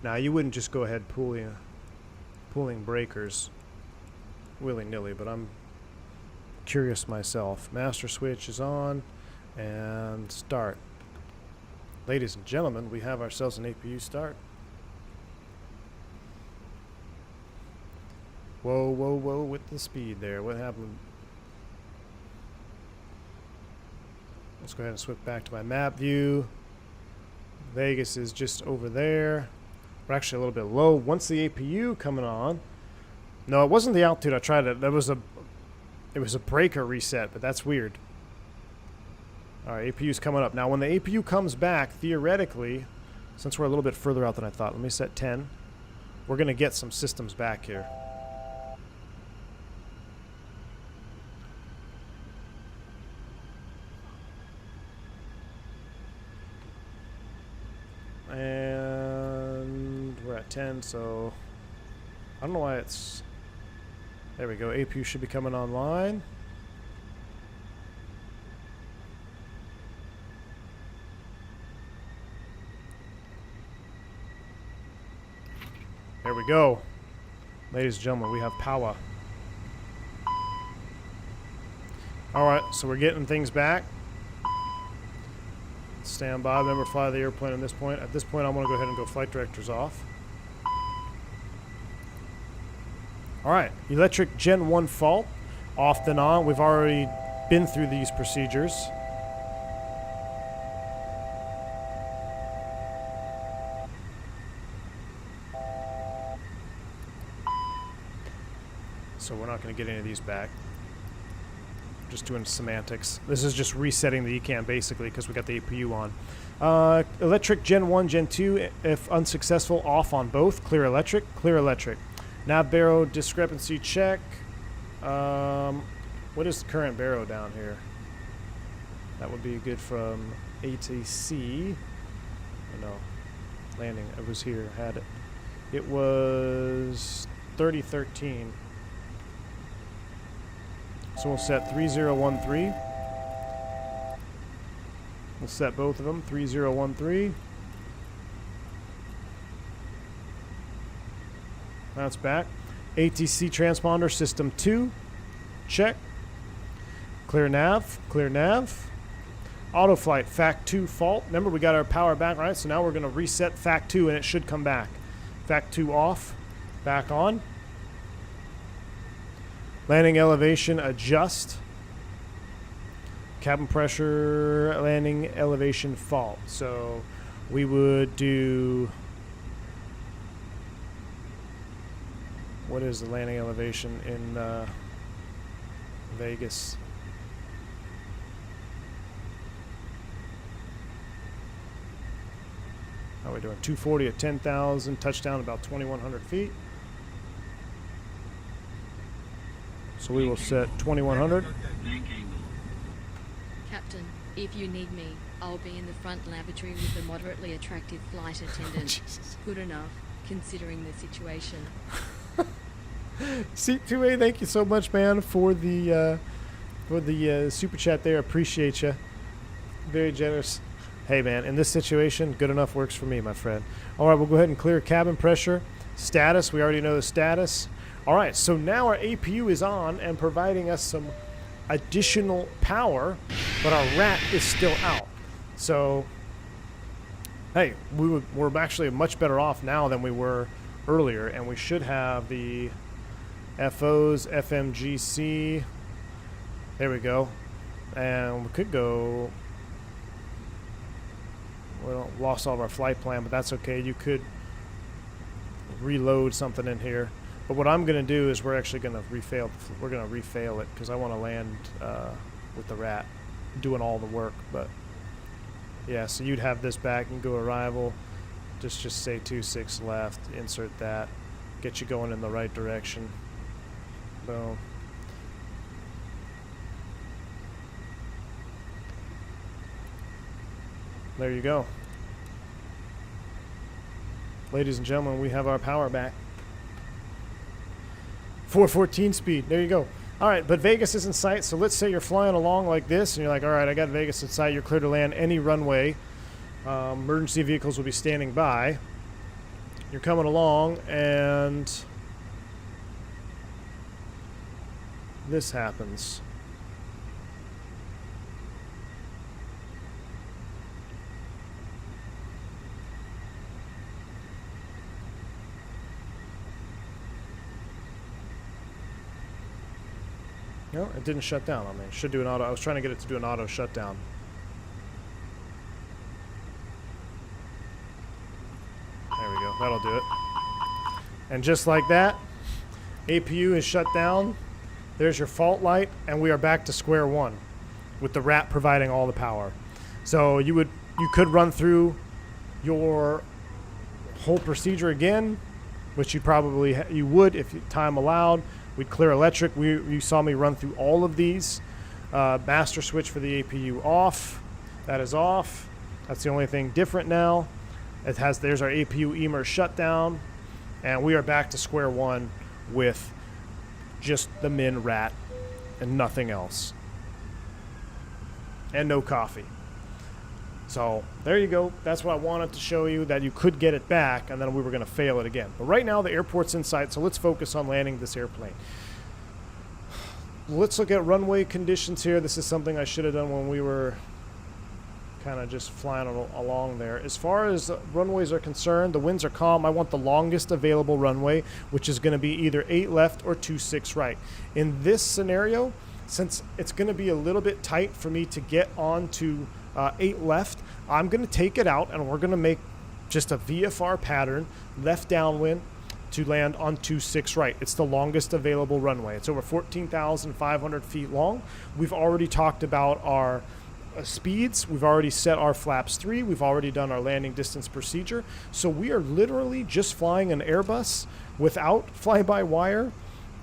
Now, you wouldn't just go ahead pulling breakers willy-nilly, but I'm curious myself. Master switch is on, and start. Ladies and gentlemen, we have ourselves an APU start. Whoa, whoa, whoa, with the speed there. What happened? Let's go ahead and switch back to my map view. Vegas is just over there. We're actually a little bit low. Once the APU coming on. No, it wasn't the altitude. I tried it. It was a breaker reset, but that's weird. All right, APU's coming up. Now, when the APU comes back, theoretically, since we're a little bit further out than I thought, let me set 10. We're going to get some systems back here. And we're at 10, so I don't know why it's... There we go. APU should be coming online. There we go. Ladies and gentlemen, we have power. Alright, so we're getting things back. Stand by. Remember, fly the airplane at this point. At this point, I'm going to go ahead and go flight directors off. Alright, electric Gen 1 fault. Off then on. We've already been through these procedures. So we're not going to get any of these back. Just doing semantics. This is just resetting the ECAM basically because we got the APU on. Electric Gen 1, Gen 2, if unsuccessful, off on both. Clear electric, clear electric. Nav baro discrepancy check. What is the current baro down here? That would be good from ATC. Oh, no, landing. It was here. Had it. It was 3013. So we'll set 3013. We'll set both of them. 3013. That's back. ATC transponder system 2. Check. Clear nav. Clear nav. Autoflight FAC 2 fault. Remember, we got our power back, right? So now we're going to reset FAC 2 and it should come back. FAC 2 off. Back on. Landing elevation adjust. Cabin pressure, landing elevation fault. So we would do... What is the landing elevation in Vegas? How are we doing? 240 at 10,000, touchdown about 2,100 feet. So we will set 2,100. Captain, if you need me, I'll be in the front lavatory with a moderately attractive flight attendant. Good enough, considering the situation. Seat 2A, thank you so much, man, for the super chat there. Appreciate you. Very generous. Hey, man, in this situation, good enough works for me, my friend. All right, we'll go ahead and clear cabin pressure. Status, we already know the status. All right, so now our APU is on and providing us some additional power, but our RAT is still out. So, hey, we're actually much better off now than we were earlier, and we should have the FOs, FMGC. There we go. And we could go... Well, lost all of our flight plan, but that's okay. You could reload something in here. But what I'm going to do is we're actually going to refail. We're going to refail it because I want to land with the RAT doing all the work. But yeah, so you'd have this back and go arrival. Just say 26 left. Insert that. Get you going in the right direction. Boom. There you go. Ladies and gentlemen, we have our power back. 414 speed. There you go. All right, but Vegas is in sight. So let's say you're flying along like this, and you're like, all right, I got Vegas in sight. You're clear to land any runway. Emergency vehicles will be standing by. You're coming along, and this happens. No, it didn't shut down on me. It should do an auto. I was trying to get it to do an auto shutdown. There we go. That'll do it. And just like that, APU is shut down. There's your fault light, and we are back to square one with the RAT providing all the power. So you could run through your whole procedure again, which you would if time allowed. We'd clear electric. You saw me run through all of these. Master switch for the APU off. That is off. That's the only thing different now. There's our APU EMR shutdown, and we are back to square one with just the min rat and nothing else. And no coffee. So there you go. That's what I wanted to show you, that you could get it back, and then we were going to fail it again. But right now the airport's in sight, so let's focus on landing this airplane. Let's look at runway conditions here. This is something I should have done when we were kind of just flying along there. As far as runways are concerned, the winds are calm. I want the longest available runway, which is going to be either 8 left or 26 right. In this scenario, since it's going to be a little bit tight for me to get onto 8 left, I'm going to take it out, and we're going to make just a VFR pattern, left downwind, to land on 26 right. It's the longest available runway. It's over 14,500 feet long. We've already talked about our speeds. We've already set our flaps 3. We've already done our landing distance procedure. So we are literally just flying an Airbus without fly-by-wire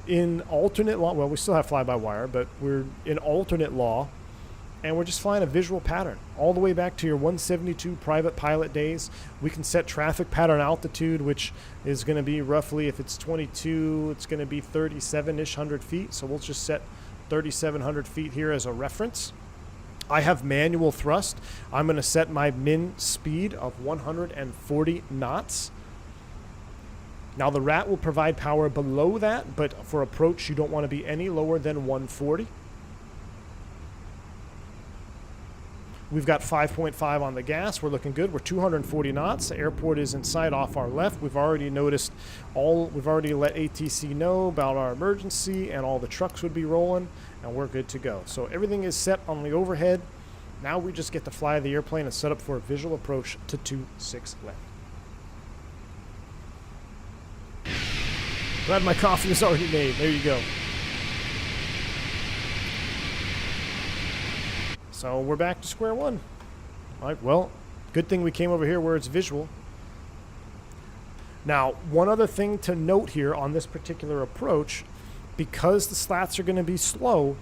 in alternate law. Well, we still have fly-by-wire, but we're in alternate law. And we're just flying a visual pattern all the way back to your 172 private pilot days. We can set traffic pattern altitude, which is going to be roughly, if it's 22, it's going to be 37-ish hundred feet. So we'll just set 3,700 feet here as a reference. I have manual thrust. I'm going to set my min speed of 140 knots. Now the rat will provide power below that, but for approach, you don't want to be any lower than 140. We've got 5.5 on the gas. We're looking good. We're 240 knots. The airport is in sight off our left. We've already noticed we've already let ATC know about our emergency, and all the trucks would be rolling, and we're good to go. So everything is set on the overhead. Now we just get to fly the airplane and set up for a visual approach to 26 left. Glad my coffee is already made. There you go. So we're back to square one. All right, well, good thing we came over here where it's visual. Now, one other thing to note here on this particular approach, because the slats are going to be slow,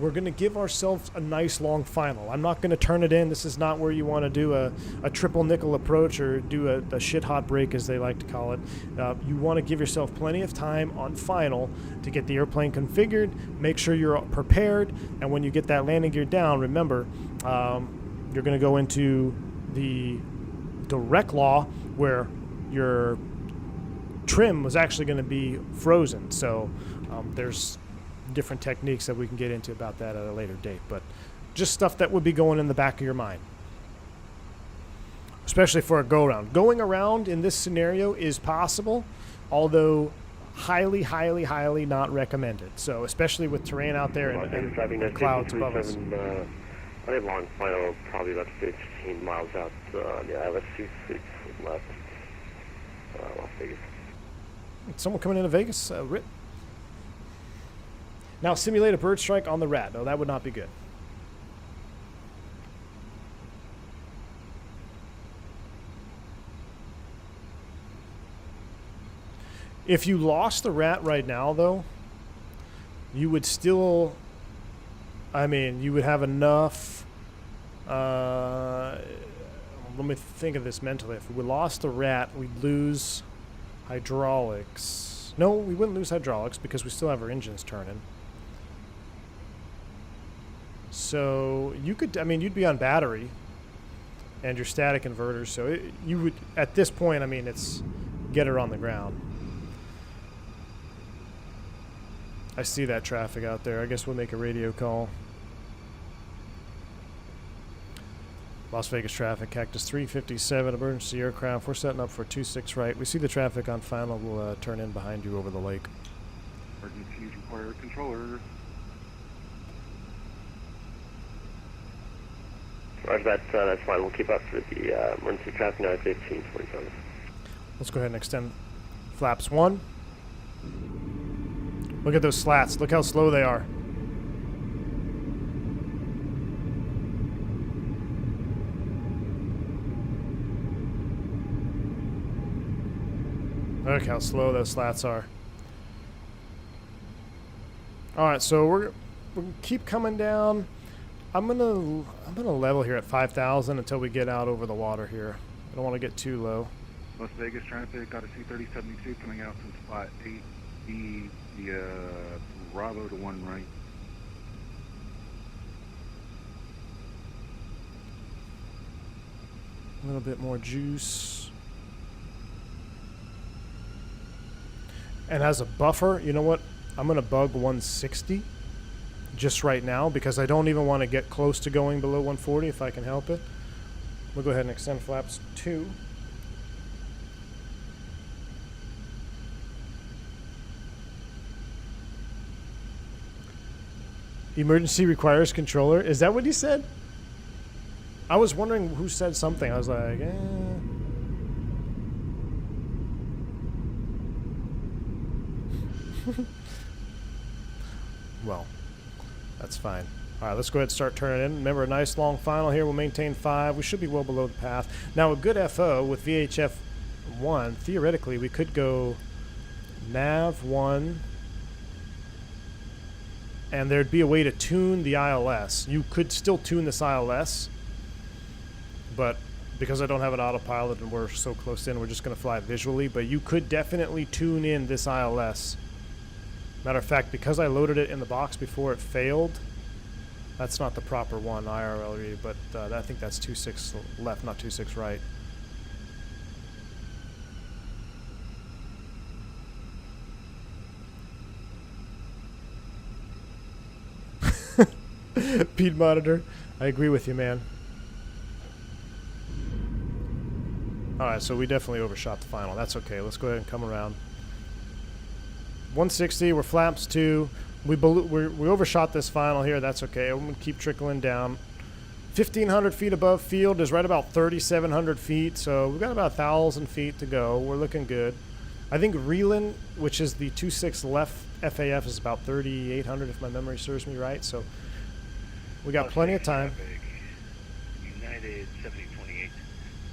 we're going to give ourselves a nice long final. I'm not going to turn it in. This is not where you want to do a triple nickel approach or do a shit hot break, as they like to call it. You want to give yourself plenty of time on final to get the airplane configured, make sure you're prepared, and when you get that landing gear down, remember, you're going to go into the direct law where your trim was actually going to be frozen. So there's different techniques that we can get into about that at a later date, but just stuff that would be going in the back of your mind, especially for a go-around. Going around in this scenario is possible, although highly, highly, highly not recommended. So especially with terrain out there and clouds above us. I think long final, probably about 15 miles out. Yeah, let's see, 6 left. Las Vegas. Someone coming into Vegas? Rit? Now simulate a bird strike on the rat. No, that would not be good. If you lost the rat right now, though, you would still, I mean, you would have enough, let me think of this mentally. If we lost the rat, we'd lose hydraulics. No, we wouldn't lose hydraulics because we still have our engines turning. So you could, I mean, you'd be on battery and your static inverters. So you would, at this point, I mean, it's get her on the ground. I see that traffic out there. I guess we'll make a radio call. Las Vegas traffic, Cactus 357, emergency aircraft. We're setting up for 26 right. We see the traffic on final. We'll turn in behind you over the lake. Emergencies require a controller. Roger that. That's fine. We'll keep up for the emergency traffic now at 1547. Let's go ahead and extend flaps 1. Look at those slats. Look how slow they are. Look how slow those slats are. All right, so we're keep coming down. I'm gonna level here at 5,000 until we get out over the water here. don't want to get too low. Las Vegas traffic, got a 230.72 coming out from spot 8B, the Bravo to 1 right. A little bit more juice. And as a buffer, you know what? I'm going to bug 160 just right now because I don't even want to get close to going below 140 if I can help it. We'll go ahead and extend flaps 2. Emergency requires controller. Is that what he said? I was wondering who said something. I was like, eh. Well, that's fine. All right, let's go ahead and start turning in. Remember, a nice long final here. We'll maintain 5. We should be well below the path. Now, a good FO with VHF 1, theoretically, we could go nav 1, and there'd be a way to tune the ILS. You could still tune this ILS, but because I don't have an autopilot and we're so close in, we're just going to fly it visually. But you could definitely tune in this ILS. Matter of fact, because I loaded it in the box before it failed, that's not the proper one, IRL, but I think that's 26 left, not 26 right. Pete Monitor, I agree with you, man. Alright, so we definitely overshot the final. That's okay. Let's go ahead and come around. 160, we're flaps 2. We overshot this final here. That's okay. I'm going to keep trickling down. 1,500 feet above field is right about 3,700 feet, so we've got about 1,000 feet to go. We're looking good. I think Reelan, which is the 26 left FAF, is about 3,800 if my memory serves me right, so we got plenty of time. United 7028,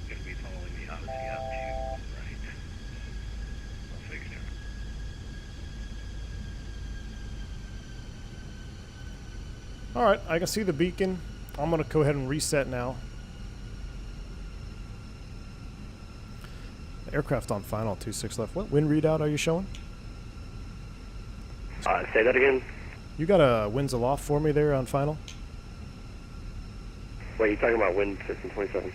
going to be following the Odyssey out to right. Las Vegas traffic. Alright, I can see the beacon. I'm going to go ahead and reset now. The aircraft on final, 26 left. What wind readout are you showing? Say that again? You got a winds aloft for me there on final? Wait, you talking about wind 1527?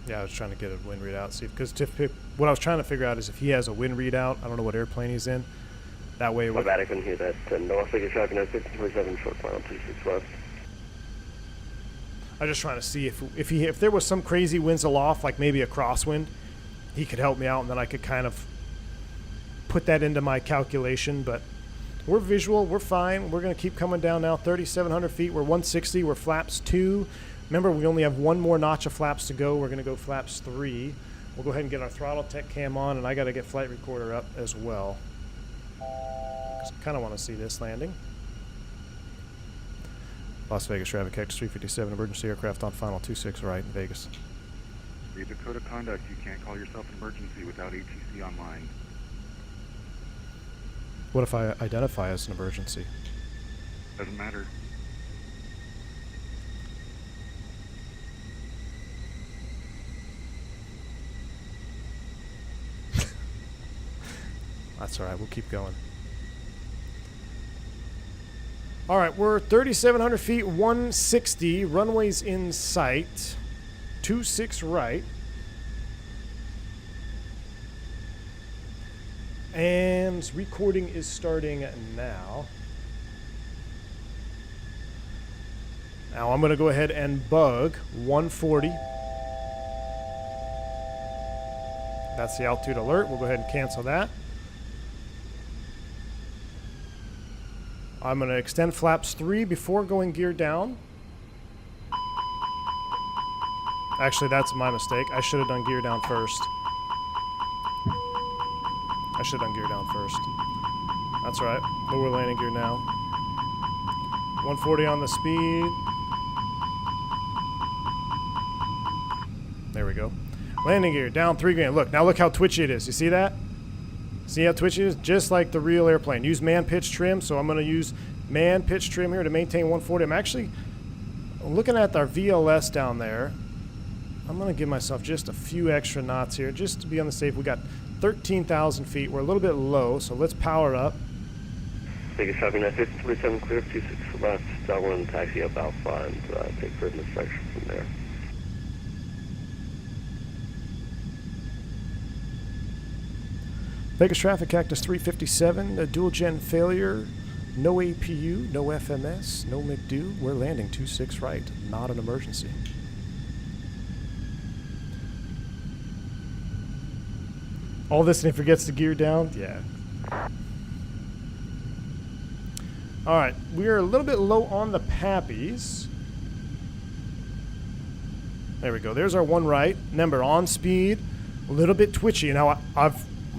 Yeah, I was trying to get a wind readout. See, because what I was trying to figure out is if he has a wind readout. I don't know what airplane he's in. That way, My bad, I couldn't hear that. No, Las Vegas traffic, 1527, short final, 26 left. I'm just trying to see if there was some crazy winds aloft, like maybe a crosswind, he could help me out, and then I could kind of put that into my calculation. But we're visual, we're fine. We're going to keep coming down now. 3,700 feet. We're 160. We're flaps 2. Remember, we only have one more notch of flaps to go. We're going to go flaps 3. We'll go ahead and get our Throttletek cam on, and I got to get flight recorder up as well. I kind of want to see this landing. Las Vegas traffic, X357, emergency aircraft on final 26 right in Vegas. Read the code of conduct. You can't call yourself an emergency without ATC online. What if I identify as an emergency? Doesn't matter. That's all right. We'll keep going. All right, we're 3,700 feet, 160. Runways in sight. 26 right. And recording is starting now. Now I'm going to go ahead and bug 140. That's the altitude alert. We'll go ahead and cancel that. I'm going to extend flaps 3 before going gear down. Actually, that's my mistake. I should have done gear down first. That's all right. Lower landing gear now. 140 on the speed. There we go. Landing gear down 3 grand. Look, now look how twitchy it is. You see that? See how twitchy it is? Just like the real airplane. Use man pitch trim, so I'm going to use man pitch trim here to maintain 140. I'm actually looking at our VLS down there, I'm going to give myself just a few extra knots here just to be on the safe. We got 13,000 feet. We're a little bit low, so let's power up. Vegas traffic 927 clear, 26 left, downwind taxi up Alpha, and take further section from there. Vegas traffic, Cactus 357, a dual gen failure, no APU, no FMS, no McDo. We're landing 26 right, not an emergency. All this and he forgets to gear down? Yeah. Alright, we're a little bit low on the Pappies. There we go. There's our one right. Remember, on speed, a little bit twitchy. Now,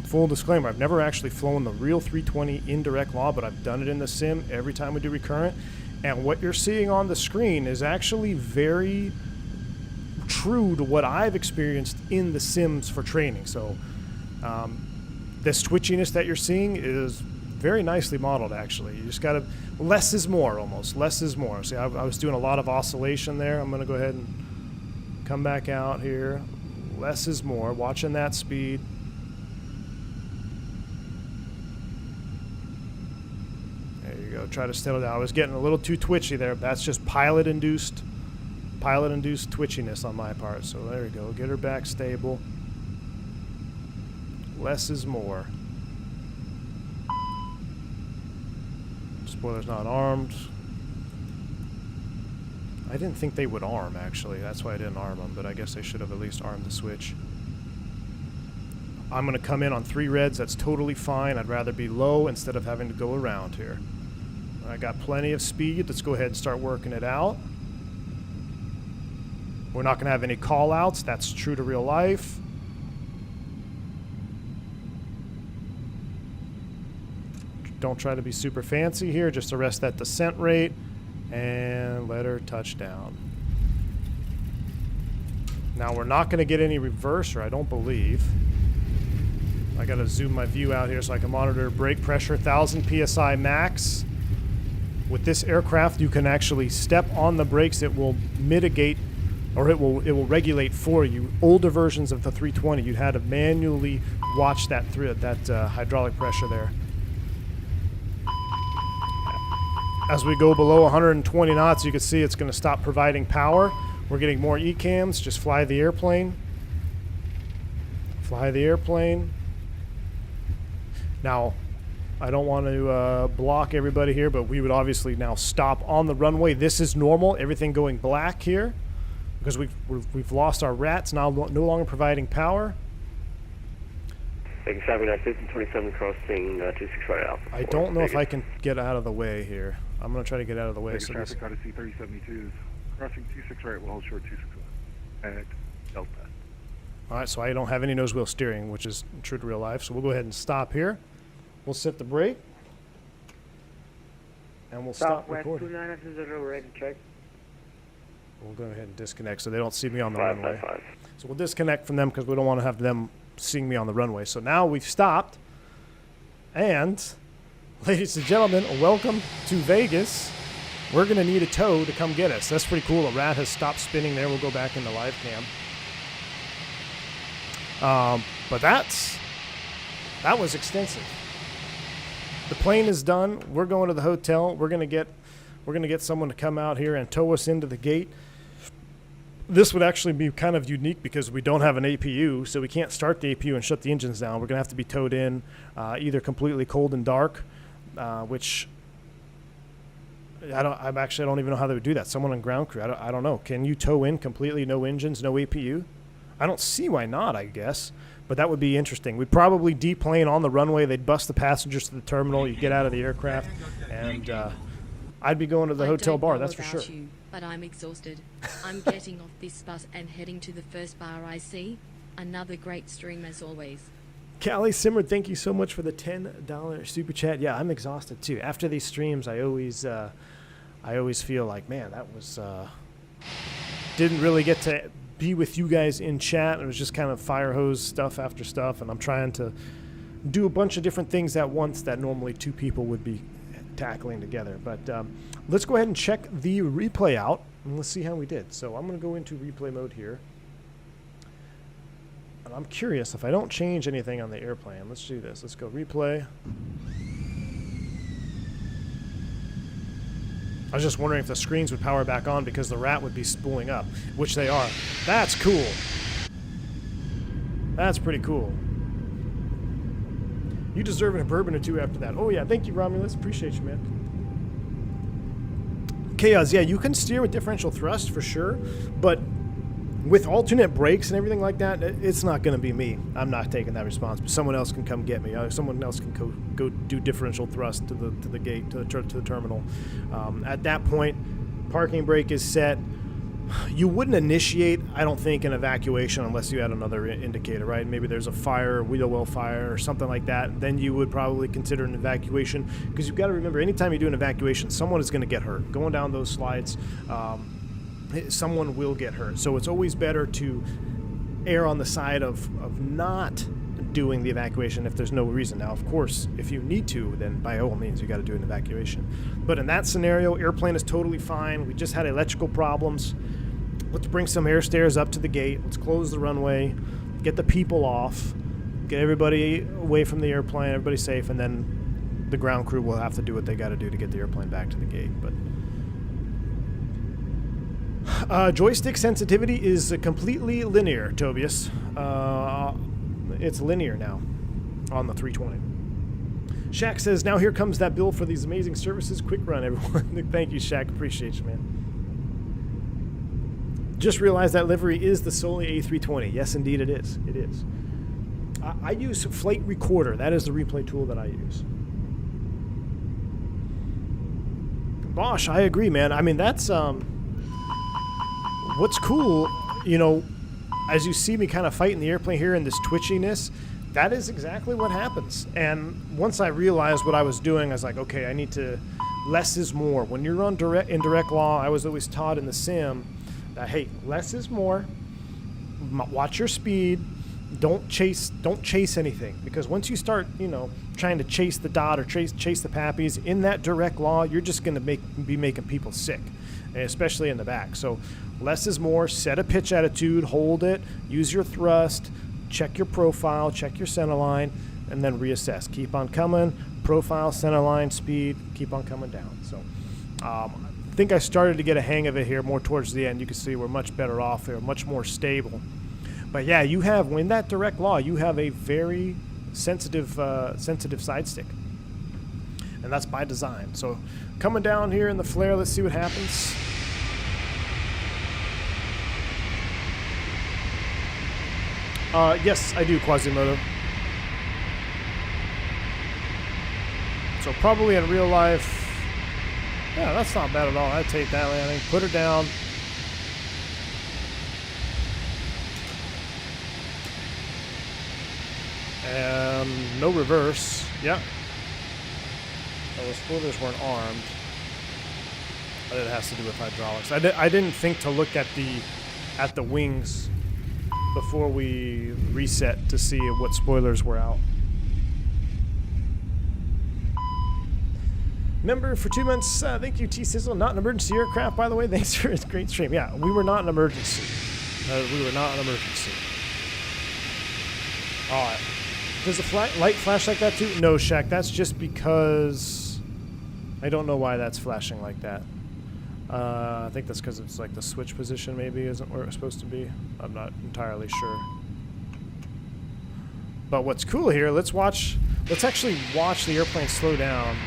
full disclaimer, I've never actually flown the real 320 in direct law, but I've done it in the sim every time we do recurrent. And what you're seeing on the screen is actually very true to what I've experienced in the sims for training. So, this twitchiness that you're seeing is very nicely modeled, actually. You just gotta, less is more, almost. Less is more. See, I was doing a lot of oscillation there. I'm gonna go ahead and come back out here. Less is more. Watching that speed. There you go. Try to settle down. I was getting a little too twitchy there. That's just pilot-induced twitchiness on my part. So there we go. Get her back stable. Less is more. Spoiler's not armed. I didn't think they would arm, actually. That's why I didn't arm them, but I guess they should have at least armed the switch. I'm going to come in on 3 reds. That's totally fine. I'd rather be low instead of having to go around here. I got plenty of speed. Let's go ahead and start working it out. We're not going to have any call-outs. That's true to real life. Don't try to be super fancy here. Just arrest that descent rate and let her touch down. Now we're not going to get any reverse, or I don't believe. I got to zoom my view out here so I can monitor brake pressure. 1,000 psi max. With this aircraft, you can actually step on the brakes. It will mitigate, or it will regulate for you. Older versions of the 320, you had to manually watch that through that hydraulic pressure there. As we go below 120 knots, you can see it's going to stop providing power. We're getting more ECAMs. Just fly the airplane. Fly the airplane. Now, I don't want to block everybody here, but we would obviously now stop on the runway. This is normal. Everything going black here because we've lost our rats, now no longer providing power. Vegas traffic 927 crossing 26 right Alpha. I don't know if I can get out of the way here. I'm going to try to get out of the way. Vegas traffic out of C3072 crossing 26 right, we'll hold short 26 left. At Delta. Alright, so I don't have any nose wheel steering, which is true to real life. So we'll go ahead and stop here. We'll set the brake. And we'll stop recording. 29 ready to check. We'll go ahead and disconnect so they don't see me on the runway. So we'll disconnect from them because we don't want to have them seeing me on the runway. So now we've stopped. And, ladies and gentlemen, welcome to Vegas. We're going to need a tow to come get us. That's pretty cool. A rat has stopped spinning there. We'll go back into live cam. But that was extensive. The plane is done. We're going to the hotel. We're going to get someone to come out here and tow us into the gate. This would actually be kind of unique because we don't have an APU, so we can't start the APU and shut the engines down. We're going to have to be towed in either completely cold and dark, which I don't even know how they would do that. Someone on ground crew, I don't know. Can you tow in completely no engines, no APU? I don't see why not, I guess. But that would be interesting. We'd probably deplane on the runway. They'd bus the passengers to the terminal. You'd get out of the aircraft. And I'd be going to the hotel bar, that's for sure. You, but I'm exhausted. I'm getting off this bus and heading to the first bar I see. Another great stream as always. Callie Simmer, thank you so much for the $10 super chat. Yeah, I'm exhausted too. After these streams, I always feel like, man, that was didn't really get to be with you guys in chat. It was just kind of fire hose stuff after stuff, and I'm trying to do a bunch of different things at once that normally 2 people would be tackling together. But let's go ahead and check the replay out And let's see how we did. So I'm going to go into replay mode here. And I'm curious if I don't change anything on the airplane. Let's do this. Let's go replay. I was just wondering if the screens would power back on because the rat would be spooling up, which they are. That's cool. That's pretty cool. You deserve a bourbon or two after that. Oh yeah, thank you, Romulus. Appreciate you, man. Chaos, yeah, you can steer with differential thrust for sure, but with alternate brakes and everything like that, it's not going to be me. I'm not taking that responsibility. Someone else can come get me. Someone else can go do differential thrust to the gate, to the terminal. At that point, parking brake is set. You wouldn't initiate, I don't think, an evacuation unless you had another indicator, right? Maybe there's a fire, wheel well fire, or something like that. Then you would probably consider an evacuation, because you've got to remember, anytime you do an evacuation, someone is going to get hurt. Going down those slides, someone will get hurt. So it's always better to err on the side of not doing the evacuation if there's no reason. Now, of course, if you need to, then by all means, you got to do an evacuation. But in that scenario, airplane is totally fine. We just had electrical problems. Let's bring some air stairs up to the gate. Let's close the runway, get the people off, get everybody away from the airplane, everybody safe, and then the ground crew will have to do what they got to do to get the airplane back to the gate. But joystick sensitivity is completely linear, Tobias. It's linear now on the 320. Shaq says, now here comes that bill for these amazing services. Quick run, everyone. Thank you, Shaq. Appreciate you, man. Just realized that livery is the Soli A320. Yes, indeed it is. It is. I use Flight Recorder. That is the replay tool that I use. Bosch, I agree, man. I mean, that's what's cool, you know, as you see me kind of fighting the airplane here in this twitchiness, that is exactly what happens. And once I realized what I was doing, I was like, okay, I need to, less is more. When you're on in direct law, I was always taught in the sim that, hey, less is more. Watch your speed. Don't chase anything, because once you start, you know, trying to chase the dot or chase the pappies in that direct law, you're just going to be making people sick, especially in the back. So less is more. Set a pitch attitude, hold it, use your thrust, check your profile, check your center line, and then reassess. Keep on coming. Profile, center line, speed, keep on coming down. So I think I started to get a hang of it here more towards the end. You can see we're much better off here, much more stable. But yeah, you have, in that direct law, you have a very sensitive side stick. And that's by design. So coming down here in the flare, let's see what happens. Yes, I do, Quasimodo. So probably in real life, yeah, that's not bad at all. I'd take that landing, put her down. And no reverse. Yep. Oh, the spoilers weren't armed. But it has to do with hydraulics. I didn't think to look at the wings before we reset to see what spoilers were out. Member for 2 months. Thank you, T-Sizzle. Not an emergency aircraft, by the way. Thanks for a great stream. Yeah, we were not an emergency. We were not an emergency. All right. Does the light flash like that too? No, Shaq. That's just because I don't know why that's flashing like that. I think that's because it's like the switch position maybe isn't where it's supposed to be. I'm not entirely sure. But what's cool here, let's actually watch the airplane slow down.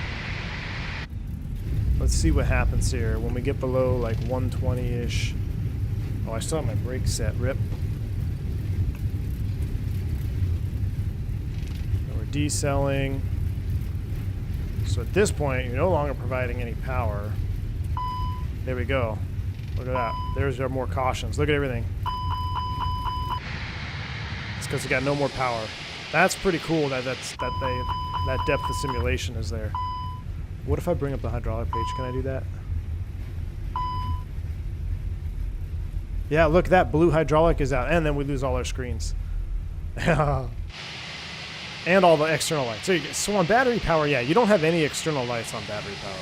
Let's see what happens here when we get below like 120-ish. Oh, I still have my brake set. Rip. Decelling. So at this point, you're no longer providing any power. There we go. Look at that. There's our more cautions. Look at everything. It's because we got no more power. That's pretty cool that that depth of simulation is there. What if I bring up the hydraulic page? Can I do that? Yeah, look, that blue hydraulic is out, and then we lose all our screens. And all the external lights. So on battery power, yeah, you don't have any external lights on battery power.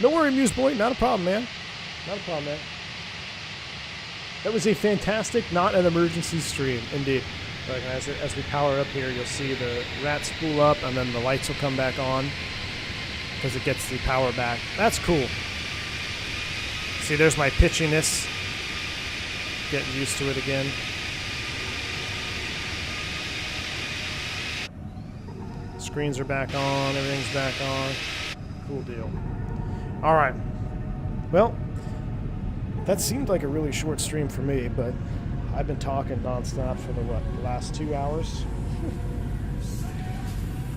No worry, Muse Boy. Not a problem, man. Not a problem, man. That was a fantastic, not an emergency stream, indeed. Like, as we power up here, you'll see the rat spool up, and then the lights will come back on because it gets the power back. That's cool. See, there's my pitchiness. Getting used to it again. Screens are back on, everything's back on. Cool deal. All right. Well, that seemed like a really short stream for me, but I've been talking nonstop for the last 2 hours.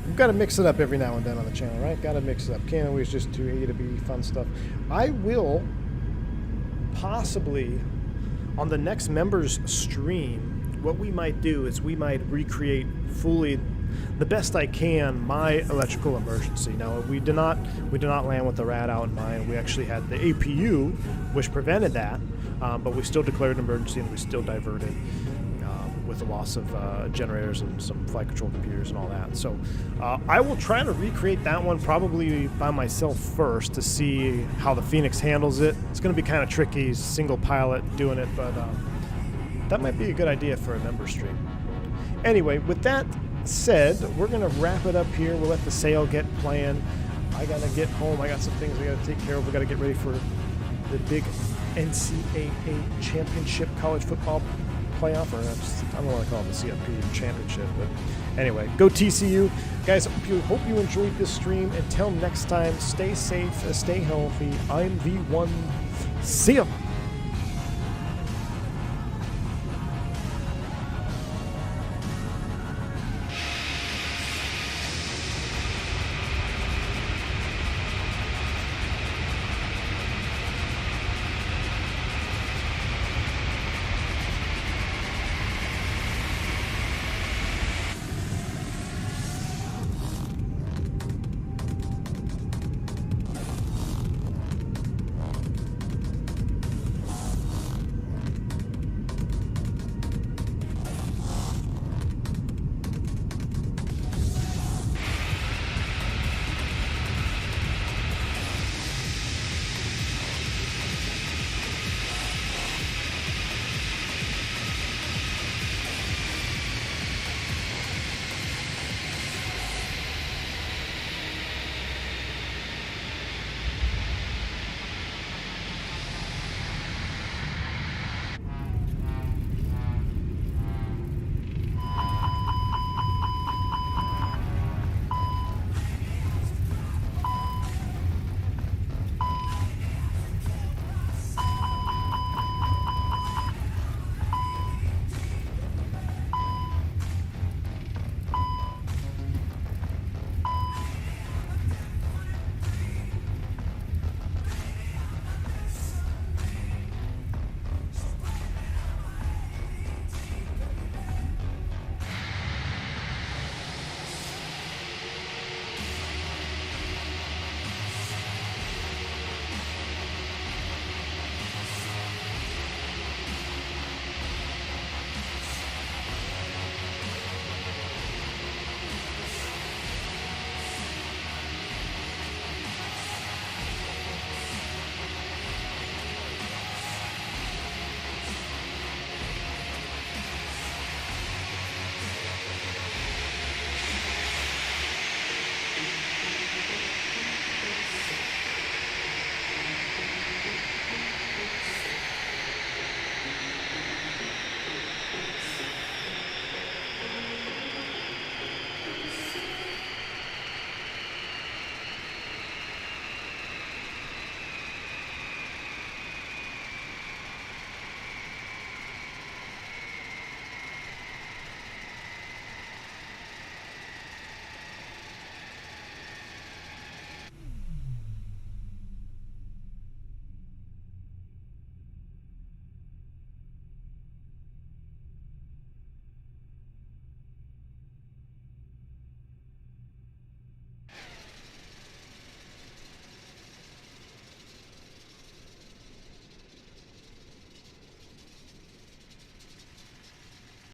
We've got to mix it up every now and then on the channel, right? Got to mix it up. Can't always just do A to B fun stuff. I will possibly, on the next members stream, what we might do is we might recreate fully, the best I can, my electrical emergency. Now, we did not land with the rat out in mind. We actually had the APU, which prevented that, but we still declared an emergency and we still diverted with the loss of generators and some flight control computers and all that. So I will try to recreate that one probably by myself first to see how the Fenix handles it. It's going to be kind of tricky, single pilot doing it, but that might be a good idea for a member stream. Anyway, with that said, we're going to wrap it up here. We'll let the sail get playing. I got to get home. I got some things I got to take care of. We got to get ready for the big NCAA championship college football playoff, or I don't want to call it the CFP championship, but anyway, go TCU. Guys, hope you enjoyed this stream. Until next time, stay safe, stay healthy. I'm V1. See ya.